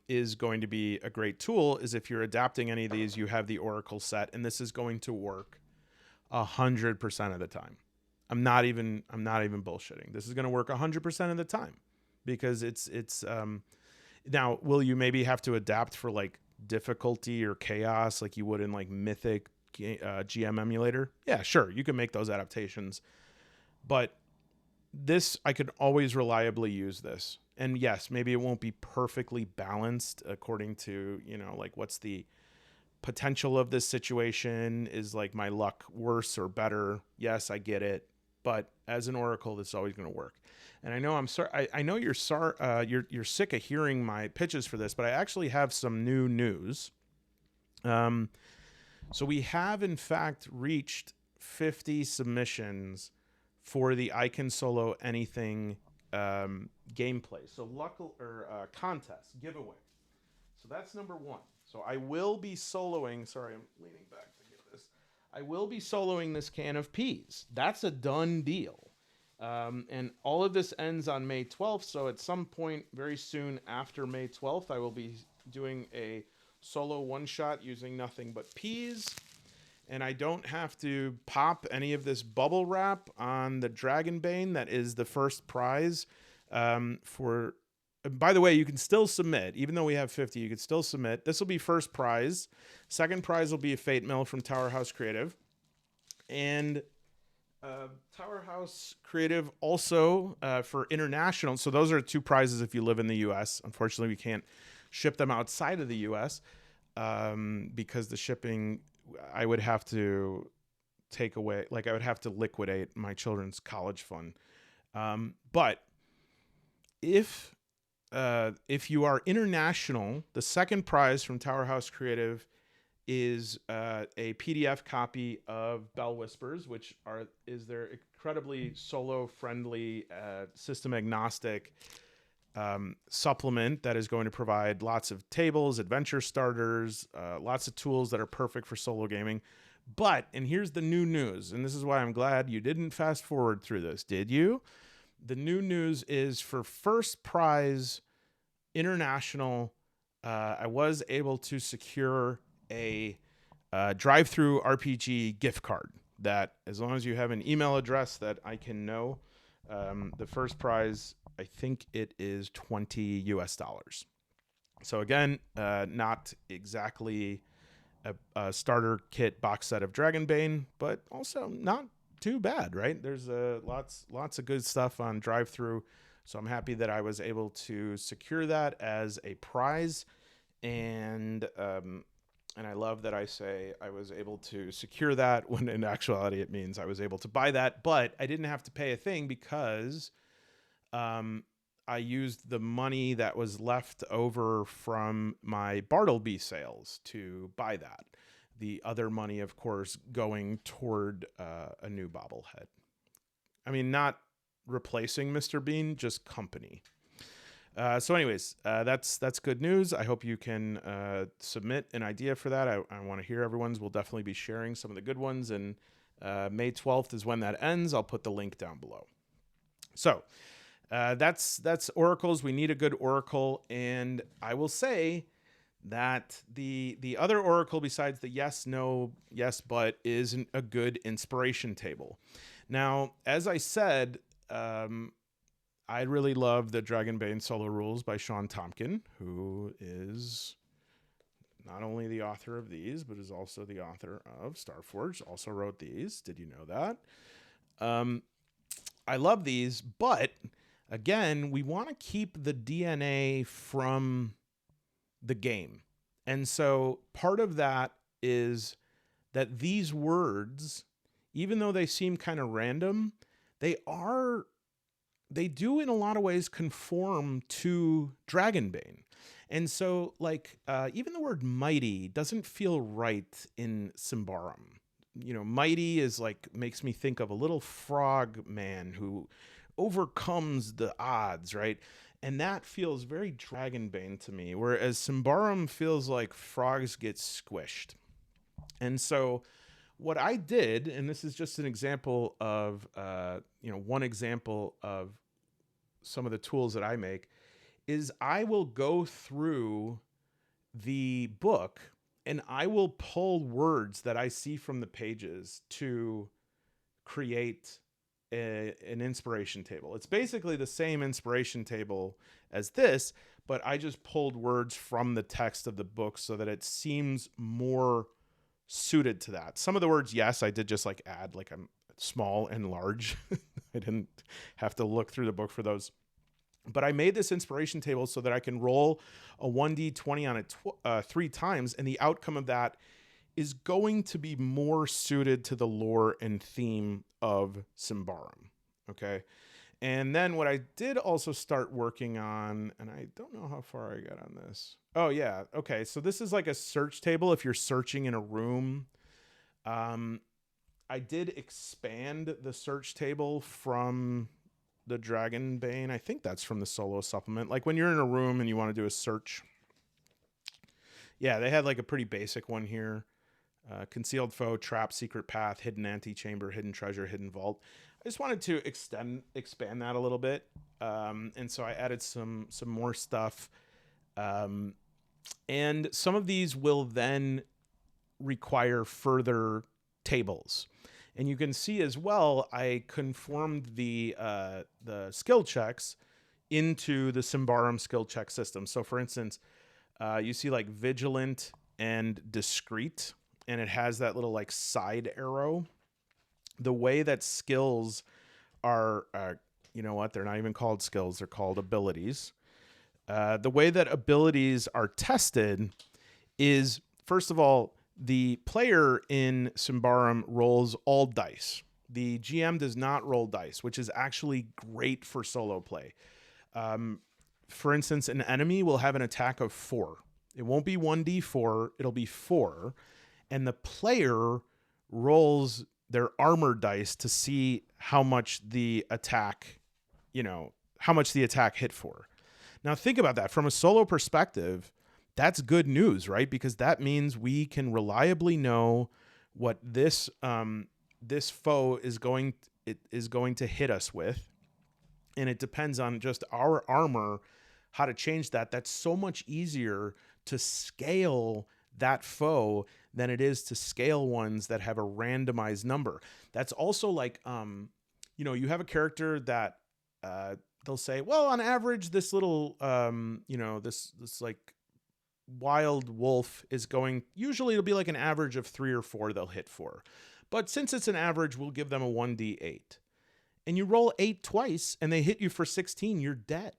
is going to be a great tool is if you're adapting any of these, you have the oracle set, and this is going to work 100% of the time. I'm not even bullshitting. This is going to work 100% of the time because it's now, will you maybe have to adapt for difficulty or chaos like you would in Mythic GM Emulator? Yeah, sure, you can make those adaptations, but this, I could always reliably use this. And yes, maybe it won't be perfectly balanced according to, what's the potential of this situation? Is my luck worse or better? Yes, I get it. But as an oracle, this is always going to work. And I know I'm sorry. I know you're you're sick of hearing my pitches for this, but I actually have some new news. So we have in fact reached 50 submissions for the I Can Solo Anything gameplay. So contest, giveaway. So that's number 1. So I will be soloing. Sorry, I'm leaning back to get this. I will be soloing this can of peas. That's a done deal. And all of this ends on May 12th. So at some point very soon after May 12th, I will be doing a solo one-shot using nothing but peas. And I don't have to pop any of this bubble wrap on the Dragonbane that is the first prize for... By the way, you can still submit. Even though we have 50, you can still submit. This will be first prize. Second prize will be a Fate Mill from Tower House Creative. And Tower House Creative also for international... So those are 2 prizes if you live in the U.S. Unfortunately, we can't ship them outside of the U.S. Because the shipping... I would have to take away, I would have to liquidate my children's college fund. But if you are international, the second prize from Tower House Creative is a PDF copy of Bell Whispers, which is their incredibly solo-friendly, system-agnostic supplement that is going to provide lots of tables, adventure starters, lots of tools that are perfect for solo gaming. But, and here's the new news, and this is why I'm glad you didn't fast forward through this, did you? The new news is for first prize international, I was able to secure a drive-through RPG gift card that, as long as you have an email address that I can know, the first prize, I think it is $20 US. So again, not exactly a starter kit box set of Dragonbane, but also not too bad, right? There's lots of good stuff on drive-through. So I'm happy that I was able to secure that as a prize. And I love that I say I was able to secure that when in actuality it means I was able to buy that, but I didn't have to pay a thing because I used the money that was left over from my Bartleby sales to buy that. The other money, of course, going toward a new bobblehead. I mean, not replacing Mr. Bean, just company. So anyways, that's good news. I hope you can submit an idea for that. I want to hear everyone's. We'll definitely be sharing some of the good ones, and May 12th is when that ends. I'll put the link down below. So that's oracles. We need a good oracle, and I will say that the other oracle besides the yes, no, yes, but is a good inspiration table. Now, as I said, I really love the Dragonbane Solo Rules by Sean Tompkin, who is not only the author of these, but is also the author of Starforged. Also wrote these. Did you know that? I love these, but again, we want to keep the DNA from the game. And so part of that is that these words, even though they seem kind of random, they do in a lot of ways conform to Dragonbane. And so like even the word mighty doesn't feel right in Symbaroum. You know, mighty is like, makes me think of a little frog man who overcomes the odds, right? And that feels very Dragonbane to me, whereas Symbaroum feels like frogs get squished. And so what I did, and this is just an example of, one example of some of the tools that I make, is I will go through the book and I will pull words that I see from the pages to create an inspiration table. It's basically the same inspiration table as this, but I just pulled words from the text of the book so that it seems more suited to that. Some of the words, yes, I did just like add like I'm small and large. I didn't have to look through the book for those. But I made this inspiration table so that I can roll a 1d20 on it 3 times, and the outcome of that is going to be more suited to the lore and theme of Symbaroum. Okay. And then what I did also start working on, and I don't know how far I got on this. Oh yeah. Okay. So this is like a search table. If you're searching in a room, I did expand the search table from the Dragonbane. I think that's from the solo supplement. Like when you're in a room and you want to do a search. Yeah. They had like a pretty basic one here. Concealed foe, trap, secret path, hidden antechamber, hidden treasure, hidden vault. I just wanted to expand that a little bit. And so I added some more stuff. And some of these will then require further tables. And you can see as well, I conformed the skill checks into the Symbaroum skill check system. So for instance, you see like vigilant and discreet, and it has that little like side arrow. The way that skills are, you know what? They're not even called skills. They're called abilities. The way that abilities are tested is, first of all, the player in Symbaroum rolls all dice. The GM does not roll dice, which is actually great for solo play. For instance, an enemy will have an attack of 4. It won't be 1d4. It'll be 4. And the player rolls their armor dice to see how much the attack, how much the attack hit for. Now think about that from a solo perspective. That's good news, right? Because that means we can reliably know what this foe is going to hit us with, and it depends on just our armor how to change that. That's so much easier to scale that foe than it is to scale ones that have a randomized number. That's also like, you have a character that they'll say, well, on average, this little, this like wild wolf is going, usually it'll be like an average of 3 or 4 they'll hit for. But since it's an average, we'll give them a 1d8. And you roll 8 twice and they hit you for 16, you're dead.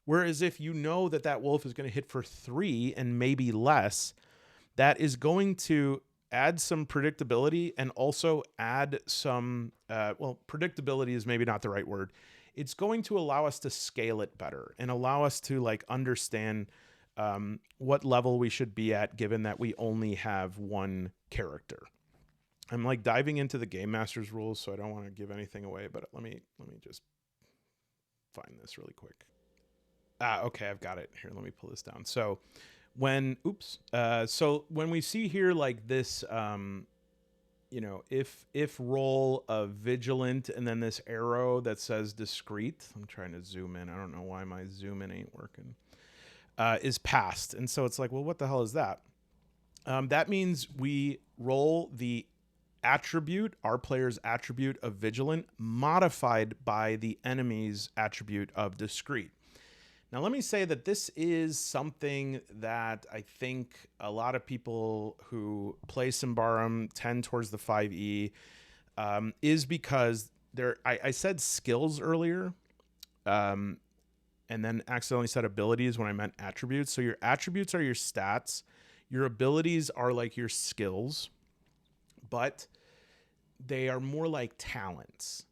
Whereas if you know that wolf is going to hit for 3 and maybe less, that is going to add some predictability and also add some, well, predictability is maybe not the right word. It's going to allow us to scale it better and allow us to like understand what level we should be at, given that we only have one character. I'm like diving into the Game Master's rules, so I don't want to give anything away, but let me just find this really quick. Okay, I've got it here. Let me pull this down. So when we see here like this, if roll of vigilant and then this arrow that says discreet, I'm trying to zoom in. I don't know why my zoom in ain't working, is passed. And so it's like, well, what the hell is that? That means we roll the attribute, our player's attribute of vigilant, modified by the enemy's attribute of discreet. Now, let me say that this is something that I think a lot of people who play Symbaroum tend towards the 5e, is because I said skills earlier, and then accidentally said abilities when I meant attributes. So your attributes are your stats. Your abilities are like your skills, but they are more like talents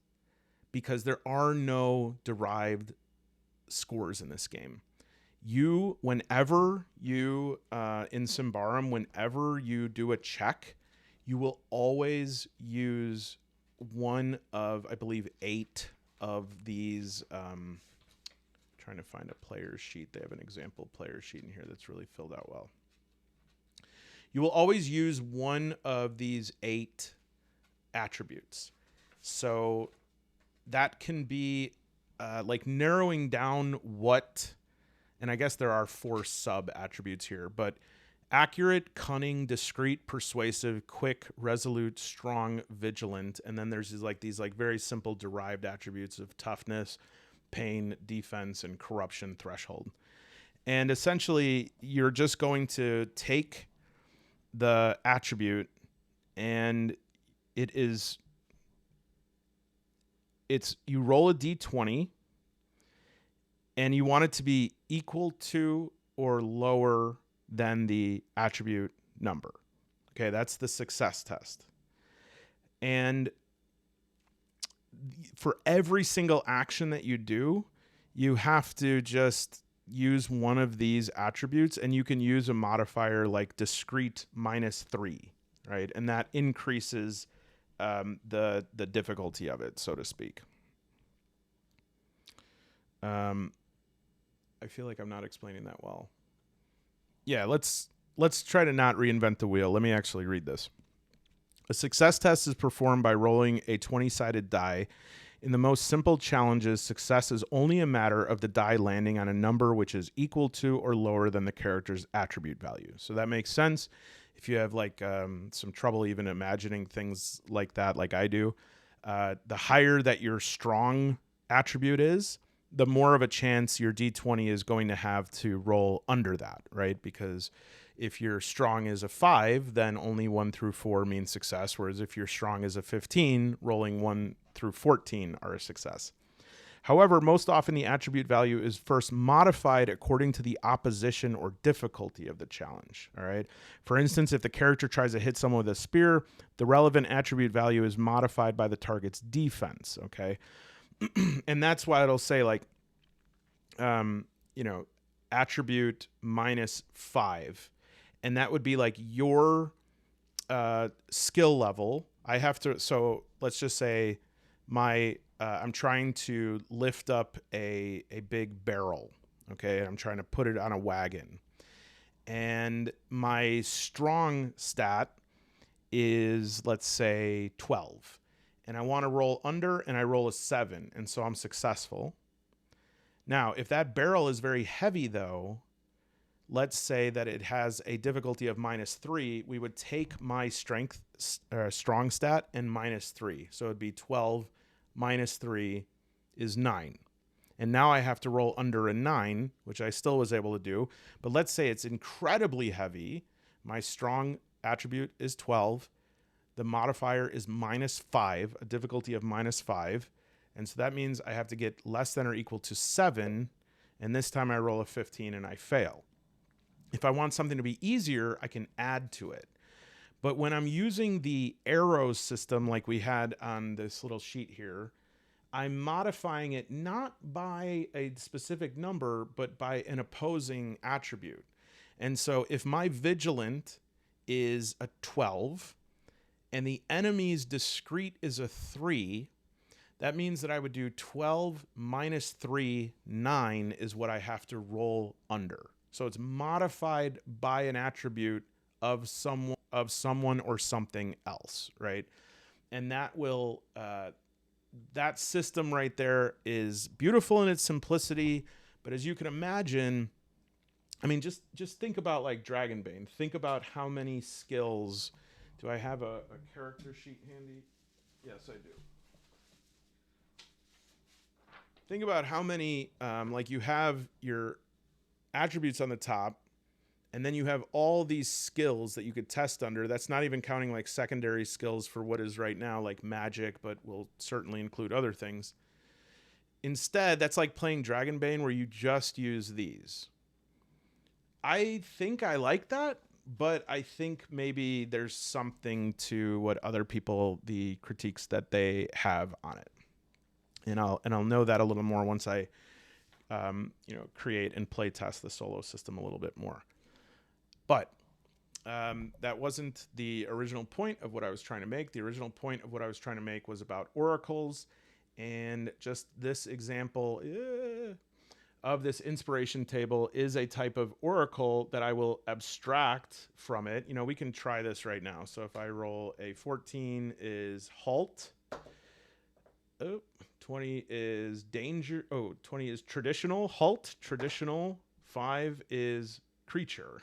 because there are no derived scores in this game. Whenever you in Symbaroum, whenever you do a check, you will always use one of, I believe, 8 of these. Trying to find a player's sheet. They have an example player's sheet in here that's really filled out well. You will always use one of these 8 attributes. So that can be like narrowing down what, and I guess there are 4 sub attributes here, but accurate, cunning, discreet, persuasive, quick, resolute, strong, vigilant, and then there's these very simple derived attributes of toughness, pain, defense, and corruption threshold. And essentially, you're just going to take the attribute, and you roll a d20, and you want it to be equal to or lower than the attribute number. Okay, that's the success test. And for every single action that you do, you have to just use one of these attributes, and you can use a modifier like discreet -3, right? And that increases the difficulty of it, so to speak. I feel like I'm not explaining that well. Yeah, let's try to not reinvent the wheel. Let me actually read this. A success test is performed by rolling a 20-sided die. In the most simple challenges, success is only a matter of the die landing on a number which is equal to or lower than the character's attribute value. So that makes sense. If you have some trouble even imagining things like that, like I do, the higher that your strong attribute is, the more of a chance your D20 is going to have to roll under that, right? Because if your strong is a 5, then only 1 through 4 means success. Whereas if your strong is a 15, rolling 1 through 14 are a success. However, most often the attribute value is first modified according to the opposition or difficulty of the challenge. All right. For instance, if the character tries to hit someone with a spear, the relevant attribute value is modified by the target's defense. Okay. And that's why it'll say attribute -5. And that would be like your skill level. So let's just say I'm trying to lift up a big barrel. Okay. I'm trying to put it on a wagon. And my strong stat is, let's say, 12. And I want to roll under, and I roll a 7. And so I'm successful. Now, if that barrel is very heavy, though, let's say that it has a difficulty of -3, we would take my strong stat and -3. So it'd be 12 -3 is 9. And now I have to roll under a 9, which I still was able to do. But let's say it's incredibly heavy. My strong attribute is 12. The modifier is -5, a difficulty of -5. And so that means I have to get less than or equal to 7. And this time I roll a 15 and I fail. If I want something to be easier, I can add to it. But when I'm using the arrows system like we had on this little sheet here, I'm modifying it not by a specific number, but by an opposing attribute. And so if my vigilant is a 12 and the enemy's discreet is a 3, that means that I would do 12 minus 3, 9 is what I have to roll under. So it's modified by an attribute of someone or something else, right? And that will that system right there is beautiful in its simplicity, but as you can imagine, I mean, just think about like Dragonbane. Think about how many skills. Do I have a character sheet handy? Yes, I do. Think about how many, like you have your attributes on the top, and then you have all these skills that you could test under. That's not even counting like secondary skills for what is right now like magic, but will certainly include other things. Instead, that's like playing Dragonbane where you just use these. I think I like that, but I think maybe there's something to what other people, the critiques that they have on it. And I'll know that a little more once I create and play test the solo system a little bit more. But that wasn't the original point of what I was trying to make. The original point of what I was trying to make was about oracles, and just this example of this inspiration table is a type of oracle that I will abstract from it. You know, we can try this right now. So if I roll a 14 is halt. 20 is danger. 20 is traditional, halt, traditional. 5 is creature.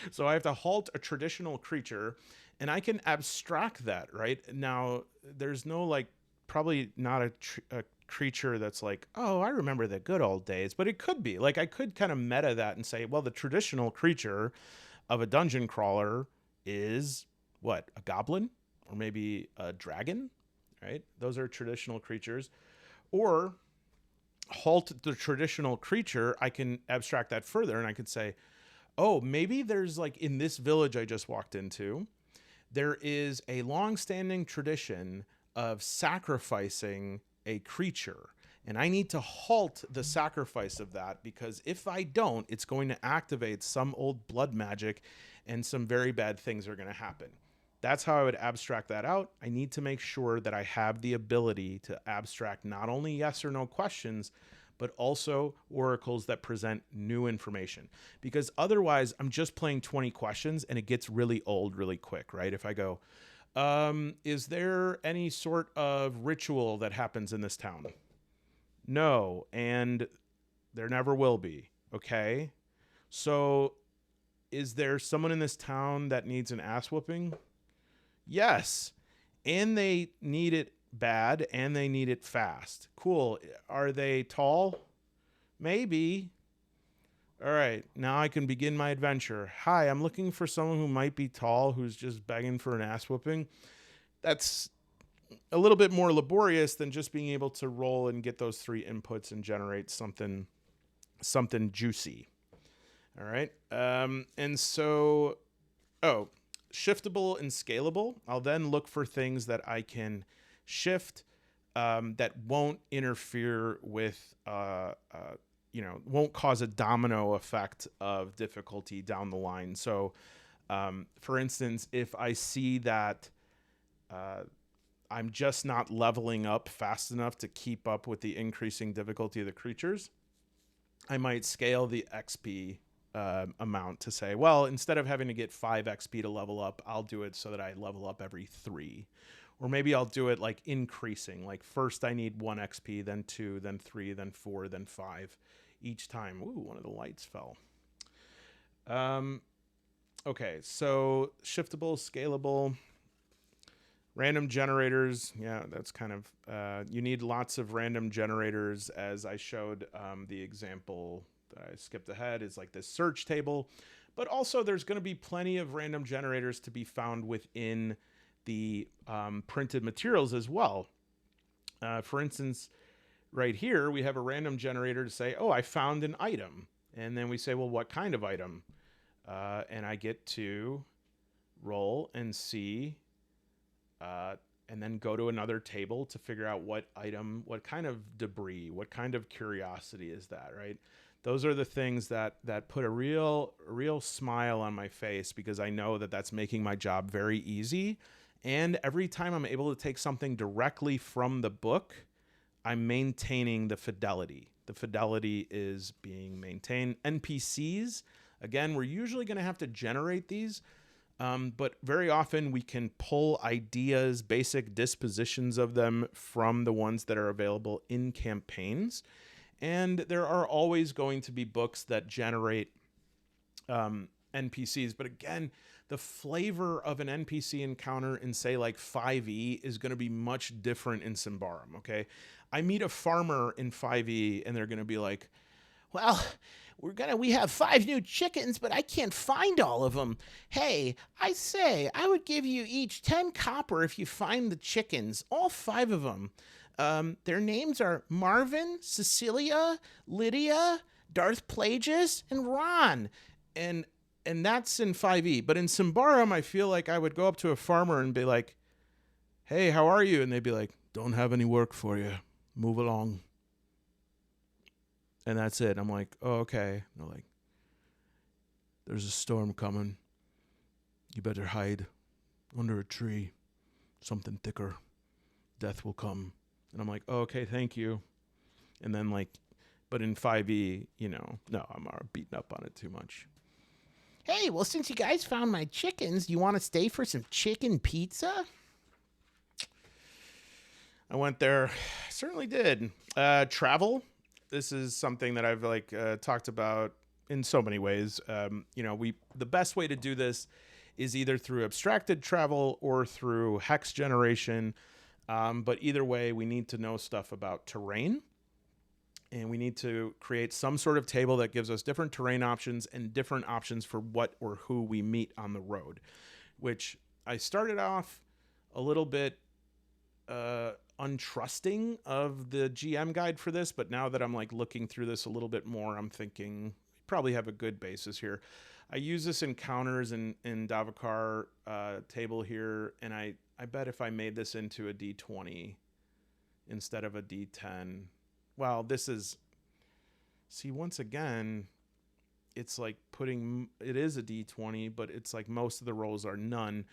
So I have to halt a traditional creature, and I can abstract that, right? Now, there's no like, probably not a creature that's like, oh, I remember the good old days, but it could be. Like, I could kind of meta that and say, well, the traditional creature of a dungeon crawler is what? A goblin? Or maybe a dragon? Right? Those are traditional creatures. Or halt the traditional creature, I can abstract that further and I could say, oh, maybe there's like in this village I just walked into, there is a long-standing tradition of sacrificing a creature. And I need to halt the sacrifice of that, because if I don't, it's going to activate some old blood magic and some very bad things are going to happen. That's how I would abstract that out. I need to make sure that I have the ability to abstract not only yes or no questions, but also oracles that present new information. Because otherwise, I'm just playing 20 questions and it gets really old really quick, right? If I go, is there any sort of ritual that happens in this town? No, and there never will be. Okay. So is there someone in this town that needs an ass whooping? Yes. And they need it bad and they need it fast. Cool. Are they tall? Maybe. All right. Now I can begin my adventure. Hi, I'm looking for someone who might be tall, who's just begging for an ass whooping. That's a little bit more laborious than just being able to roll and get those 3 inputs and generate something juicy. All right. And so, shiftable and scalable. I'll then look for things that I can shift that won't interfere with, won't cause a domino effect of difficulty down the line. So, for instance, if I see that I'm just not leveling up fast enough to keep up with the increasing difficulty of the creatures, I might scale the XP amount to say, well, instead of having to get 5 XP to level up, I'll do it so that I level up every 3. Or maybe I'll do it like increasing. Like first I need 1 XP, then 2, then 3, then 4, then 5 each time. Ooh, one of the lights fell. Okay, so shiftable, scalable, random generators. Yeah, that's kind of, you need lots of random generators, as I showed the example that I skipped ahead is like this search table, but also there's going to be plenty of random generators to be found within the printed materials as well. For instance, right here, we have a random generator to say, oh, I found an item. And then we say, well, what kind of item? And I get to roll and see, and then go to another table to figure out what item, what kind of debris, what kind of curiosity is that, right? Those are the things that put a real smile on my face, because I know that that's making my job very easy. And every time I'm able to take something directly from the book, I'm maintaining the fidelity. The fidelity is being maintained. NPCs, again, we're usually going to have to generate these, but very often we can pull ideas, basic dispositions of them from the ones that are available in campaigns. And there are always going to be books that generate NPCs. But again, the flavor of an NPC encounter in, say, like 5e is going to be much different in Symbaroum, okay? I meet a farmer in 5e and they're going to be like, well, we have 5 new chickens, but I can't find all of them. Hey, I say, I would give you each 10 copper if you find the chickens, all 5 of them. Their names are Marvin, Cecilia, Lydia, Darth Plagueis, and Ron. And that's in 5e. But in Symbaroum, I feel like I would go up to a farmer and be like, hey, how are you? And they'd be like, don't have any work for you. Move along. And that's it. I'm like, oh, okay. And they're like, there's a storm coming. You better hide under a tree. Something thicker. Death will come. And I'm like, oh, okay, thank you. And then like, but in 5e, no, I'm beating up on it too much. Hey, well, since you guys found my chickens, you want to stay for some chicken pizza? I went there. Certainly did. Travel. This is something that I've talked about in so many ways. The best way to do this is either through abstracted travel or through hex generation. But either way, we need to know stuff about terrain. And we need to create some sort of table that gives us different terrain options and different options for what or who we meet on the road, which I started off a little bit untrusting of the GM guide for this. But now that I'm like looking through this a little bit more, I'm thinking we probably have a good basis here. I use this encounters in Davokar table here, and I bet if I made this into a D20 instead of a D10, well, once again, it's like it is a D20, but it's like most of the rolls are none.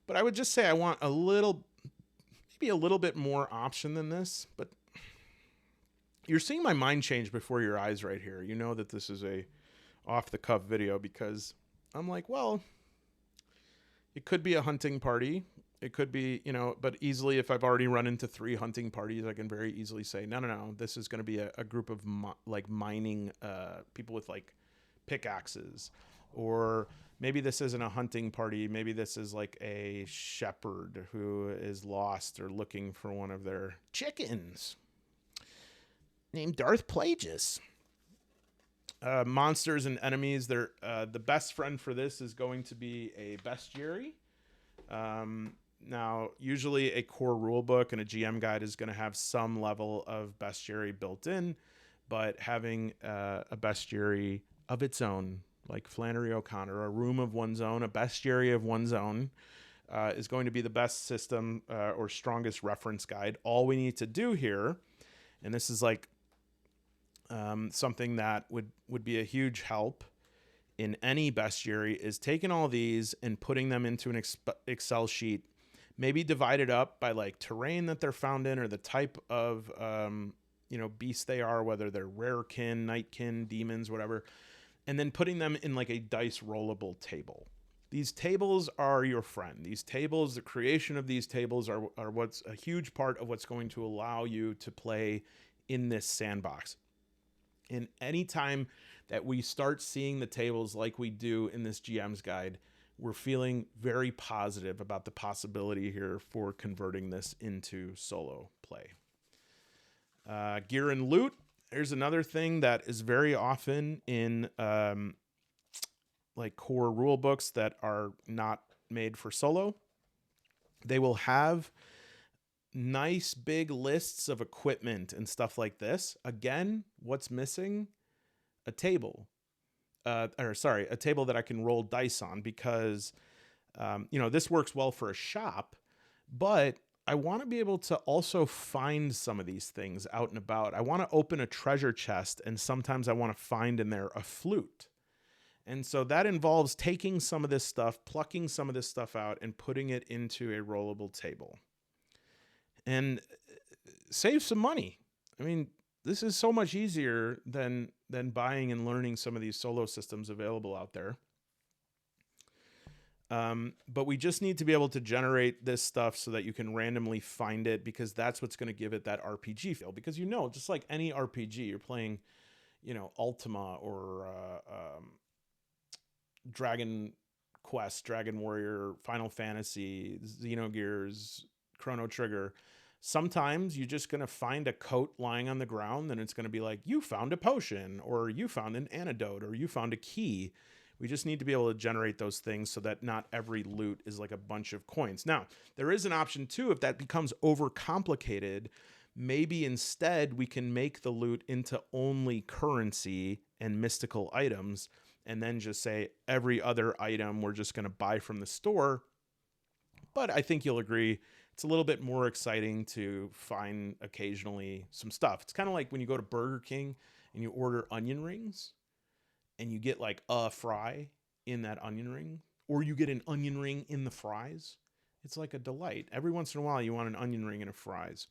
But I would just say I want maybe a little bit more option than this, but you're seeing my mind change before your eyes right here. You know that this is a off-the-cuff video because I'm like, well, it could be a hunting party. It could be, but easily if I've already run into 3 hunting parties, I can very easily say, no, this is going to be a group of mining people with like pickaxes. Or maybe this isn't a hunting party. Maybe this is like a shepherd who is lost or looking for one of their chickens named Darth Plagueis. Monsters and enemies. They're the best friend for this is going to be a bestiary. Now, usually a core rulebook and a GM guide is going to have some level of bestiary built in, but having a bestiary of its own, like Flannery O'Connor, a room of one's own, a bestiary of one's own, is going to be the best system or strongest reference guide. All we need to do here, and this is like something that would be a huge help in any bestiary, is taking all these and putting them into an Excel sheet, maybe divided up by like terrain that they're found in or the type of, beast they are, whether they're rarekin, nightkin, demons, whatever, and then putting them in like a dice rollable table. These tables are your friend. These tables, the creation of these tables are what's a huge part of what's going to allow you to play in this sandbox. And anytime that we start seeing the tables like we do in this GM's guide, we're feeling very positive about the possibility here for converting this into solo play. Gear and loot. There's another thing that is very often in like core rule books that are not made for solo. They will have nice big lists of equipment and stuff like this. Again, what's missing? A table. A table that I can roll dice on, because This works well for a shop, but I want to be able to also find some of these things out and about. I want to open a treasure chest, and sometimes I want to find in there a flute. And so that involves taking some of this stuff, plucking some of this stuff out, and putting it into a rollable table. And save some money. I mean, this is so much easier than buying and learning some of these solo systems available out there. But we just need to be able to generate this stuff so that you can randomly find it, because that's what's going to give it that RPG feel. Because, just like any RPG, you're playing, Ultima or Dragon Quest, Dragon Warrior, Final Fantasy, Xenogears, Chrono Trigger. Sometimes you're just going to find a coat lying on the ground, and it's going to be like, you found a potion, or you found an antidote, or you found a key. We just need to be able to generate those things so that not every loot is like a bunch of coins. Now, there is an option too, if that becomes overcomplicated, maybe instead we can make the loot into only currency and mystical items, and then just say every other item we're just going to buy from the store. But I think you'll agree, it's a little bit more exciting to find occasionally some stuff. It's kind of like when you go to Burger King and you order onion rings, and you get like a fry in that onion ring, or you get an onion ring in the fries. It's like a delight. Every once in a while, you want an onion ring in a fries.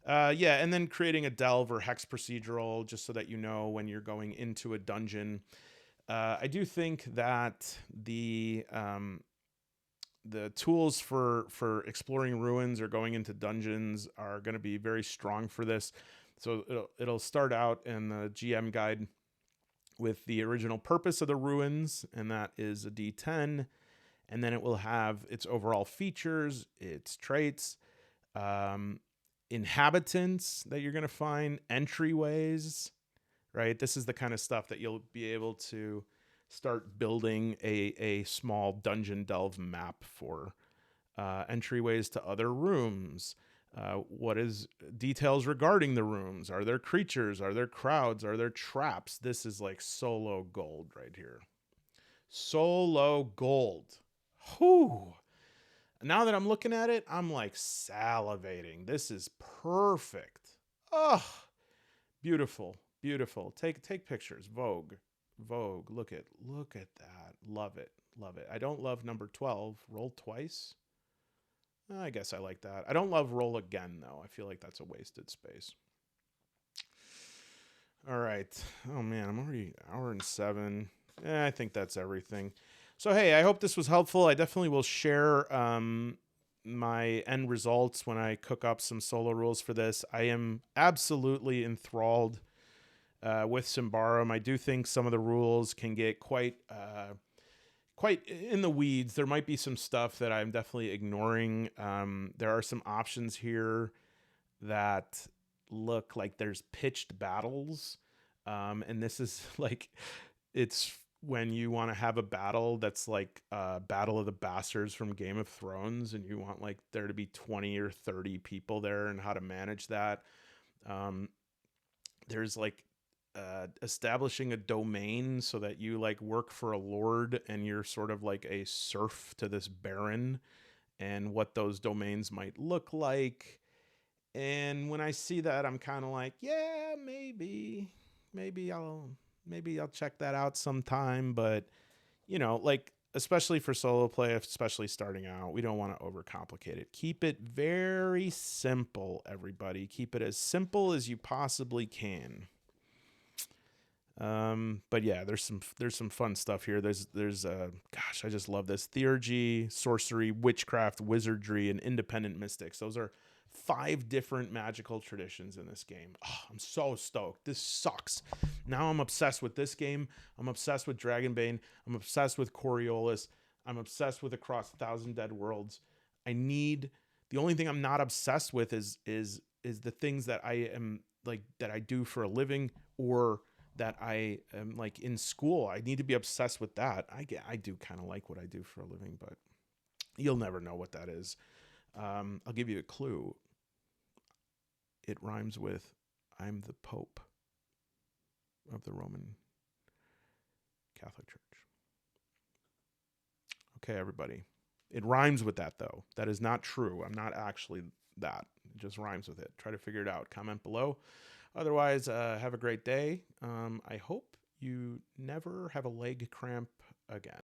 And then creating a delve or hex procedural, just so that you know when you're going into a dungeon. I do think that the tools for exploring ruins or going into dungeons are going to be very strong for this. So it'll start out in the GM guide with the original purpose of the ruins, and that is a D10. And then it will have its overall features, its traits, inhabitants that you're going to find, entryways, right? This is the kind of stuff that you'll be able to start building a small dungeon delve map for. Entryways to other rooms. What is details regarding the rooms? Are there creatures? Are there crowds? Are there traps? This is like solo gold right here. Solo gold. Whew. Now that I'm looking at it, I'm like salivating. This is perfect. Oh, beautiful, beautiful. Take pictures. Vogue. Look at that. Love it. I don't love number 12. Roll twice. I guess I like that. I don't love roll again, though. I feel like that's a wasted space. All right. Oh, man, I'm already an hour and 7. I think that's everything. So, hey, I hope this was helpful. I definitely will share my end results when I cook up some solo rules for this. I am absolutely enthralled with Symbaroum. I do think some of the rules can get quite in the weeds. There might be some stuff that I'm definitely ignoring. There are some options here that look like there's pitched battles. And this is like, it's when you want to have a battle that's like Battle of the Bastards from Game of Thrones, and you want like there to be 20 or 30 people there, and how to manage that. There's like establishing a domain so that you like work for a lord and you're sort of like a serf to this baron, and what those domains might look like. And when I see that, I'm kind of like, yeah, maybe I'll check that out sometime. But like, especially for solo play, especially starting out, we don't want to overcomplicate it. Keep it very simple, everybody. Keep it as simple as you possibly can. But yeah, there's some fun stuff here. There's gosh, I just love this. Theurgy, sorcery, witchcraft, wizardry, and independent mystics. Those are 5 different magical traditions in this game. Oh, I'm so stoked. This sucks. Now I'm obsessed with this game. I'm obsessed with Dragonbane. I'm obsessed with Coriolis. I'm obsessed with Across 1,000 Dead Worlds. The only thing I'm not obsessed with is the things that I am like, that I do for a living, or that I am like in school. I need to be obsessed with that. I do kind of like what I do for a living, but you'll never know what that is. I'll give you a clue. It rhymes with I'm the Pope of the Roman Catholic Church. Okay, everybody. It rhymes with that, though. That is not true. I'm not actually that. It just rhymes with it. Try to figure it out. Comment below. Otherwise, have a great day. I hope you never have a leg cramp again.